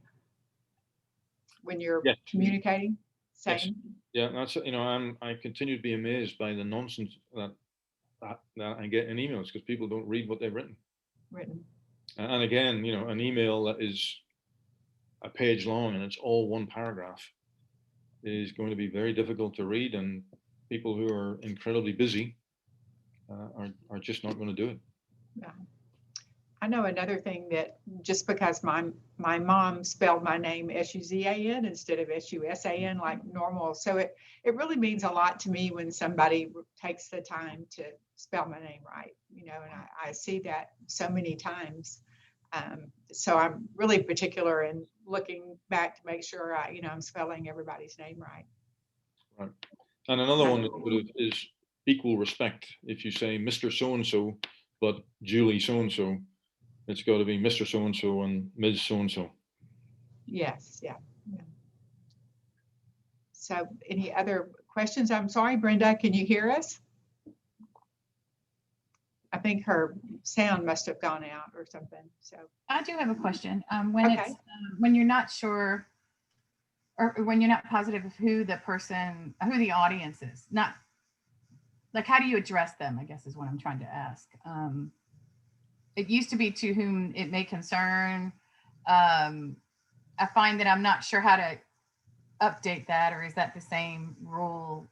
when you're communicating? Same. Yes. Yeah, that's, I continue to be amazed by the nonsense that I get in emails, because people don't read what they've written. And again, an email that is a page long and it's all one paragraph is going to be very difficult to read, and people who are incredibly busy are just not going to do it. Yeah. I know another thing, that just because my mom spelled my name Suzan instead of Susan like normal, so it really means a lot to me when somebody takes the time to spell my name right, and I see that so many times. So I'm really particular in looking back to make sure I'm spelling everybody's name right. Right. And another one is equal respect. If you say Mr. So-and-so, but Julie so-and-so, it's got to be Mr. So-and-so and Ms. So-and-so. Yes, yeah. So any other questions? I'm sorry, Brenda, can you hear us? I think her sound must have gone out or something. So I do have a question. When you're not sure, or when you're not positive of who the audience is, not like, how do you address them, I guess is what I'm trying to ask. It used to be to whom it may concern. I find that I'm not sure how to update that, or is that the same rule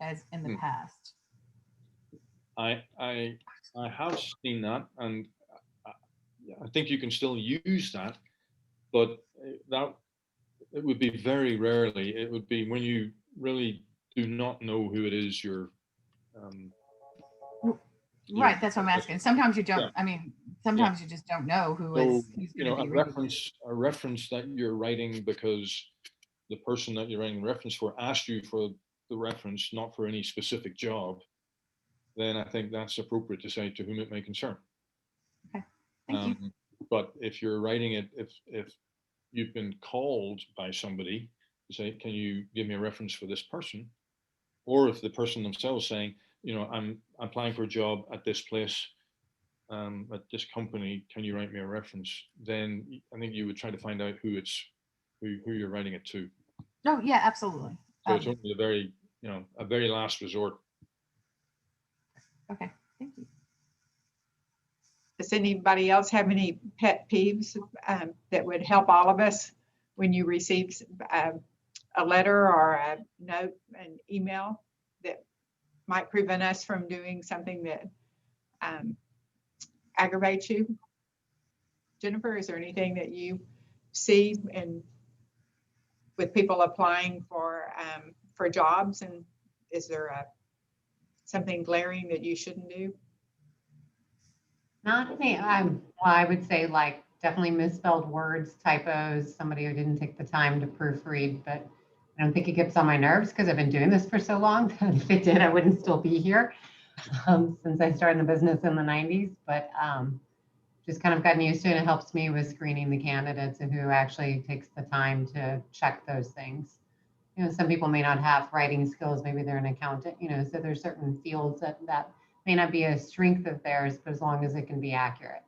as in the past? I have seen that, and I think you can still use that, but it would be very rarely. It would be when you really do not know who it is you're. Right, that's what I'm asking. Sometimes you don't. Yeah. I mean, sometimes you just don't know who's going to be a reference that you're writing because the person that you're writing reference for asked you for the reference, not for any specific job. Then I think that's appropriate to say to whom it may concern. Okay, thank you. But if you're writing it, if you've been called by somebody to say, can you give me a reference for this person? Or if the person themselves saying, I'm applying for a job at this place, at this company, can you write me a reference? Then I think you would try to find out who you're writing it to. Oh yeah, absolutely. So it's only a very last resort. Okay, thank you. Does anybody else have any pet peeves that would help all of us when you receive a letter or a note, an email that might prevent us from doing something that aggravates you? Jennifer, is there anything that you see with people applying for jobs, and is there something glaring that you shouldn't do? Not me. I would say like definitely misspelled words, typos, somebody who didn't take the time to proofread, but I don't think it gets on my nerves because I've been doing this for so long that if it did, I wouldn't still be here since I started the business in the 90s. But just kind of gotten used to it. It helps me with screening the candidates and who actually takes the time to check those things. Some people may not have writing skills. Maybe they're an accountant, so there's certain fields that may not be a strength of theirs, but as long as it can be accurate.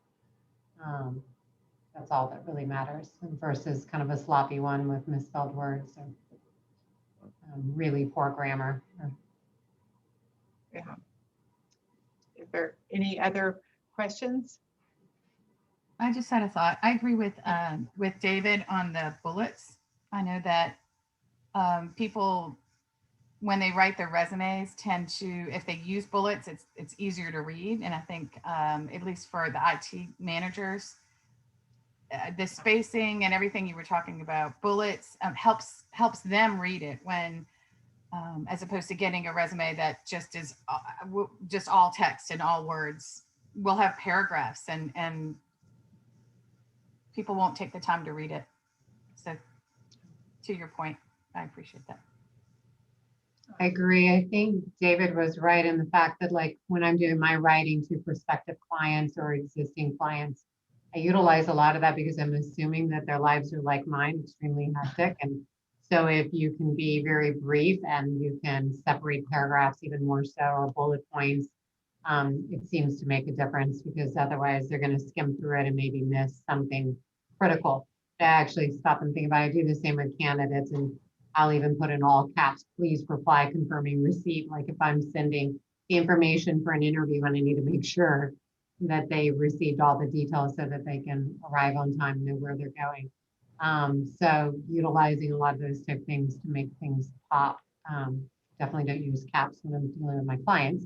That's all that really matters versus kind of a sloppy one with misspelled words or really poor grammar. Yeah. Is there any other questions? I just had a thought. I agree with David on the bullets. I know that people, when they write their resumes, tend to, if they use bullets, it's easier to read. And I think at least for the IT managers, the spacing and everything you were talking about, bullets helps them read it when, as opposed to getting a resume that just is just all text and all words. We'll have paragraphs and people won't take the time to read it. So to your point, I appreciate that. I agree. I think David was right in the fact that, like, when I'm doing my writing to prospective clients or existing clients, I utilize a lot of that because I'm assuming that their lives are like mine, extremely hectic. And so if you can be very brief and you can separate paragraphs even more so, or bullet points, it seems to make a difference, because otherwise they're going to skim through it and maybe miss something critical. To actually stop and think about it. I do the same with candidates, and I'll even put in all caps, please reply confirming receipt. Like if I'm sending the information for an interview and I need to make sure that they received all the details so that they can arrive on time and know where they're going. So utilizing a lot of those type of things to make things pop. Definitely don't use caps when I'm dealing with my clients,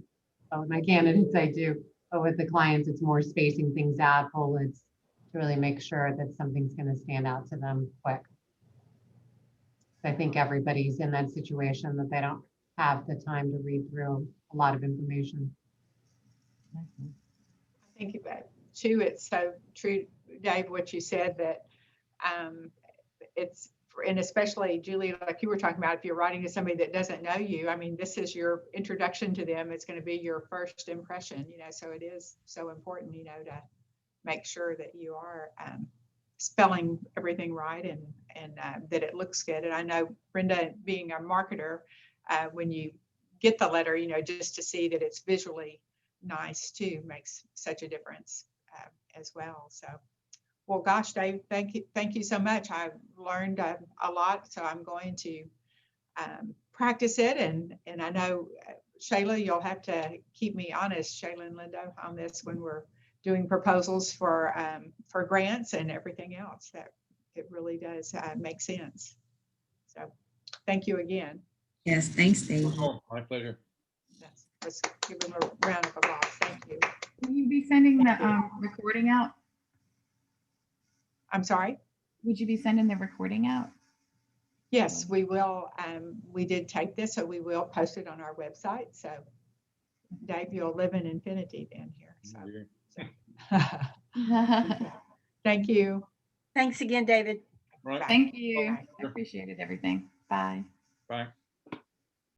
but with my candidates I do. But with the clients, it's more spacing things out, bullets, to really make sure that something's going to stand out to them quick. I think everybody's in that situation that they don't have the time to read through a lot of information. I think about too, it's so true, Dave, what you said, that it's, and especially Julie, like you were talking about, if you're writing to somebody that doesn't know you, I mean, this is your introduction to them. It's going to be your first impression, you know, so it is so important, you know, to make sure that you are spelling everything right and that it looks good. And I know Brenda, being a marketer, when you get the letter, you know, just to see that it's visually nice too makes such a difference as well. So, well, gosh, Dave, thank you so much. I've learned a lot, so I'm going to practice it, and I know Shayla, you'll have to keep me honest, Shayla and Linda, on this when we're doing proposals for grants and everything else. That it really does make sense. So, thank you again. Yes, thanks, Dave. Oh, my pleasure. Yes, let's give them a round of applause. Thank you. Will you be sending the recording out? I'm sorry? Would you be sending the recording out? Yes, we will. We did take this, so we will post it on our website. So, Dave, you'll live in infinity then here. So. Thank you. Thanks again, David. Right. Thank you. Bye. I appreciated everything. Bye. Bye.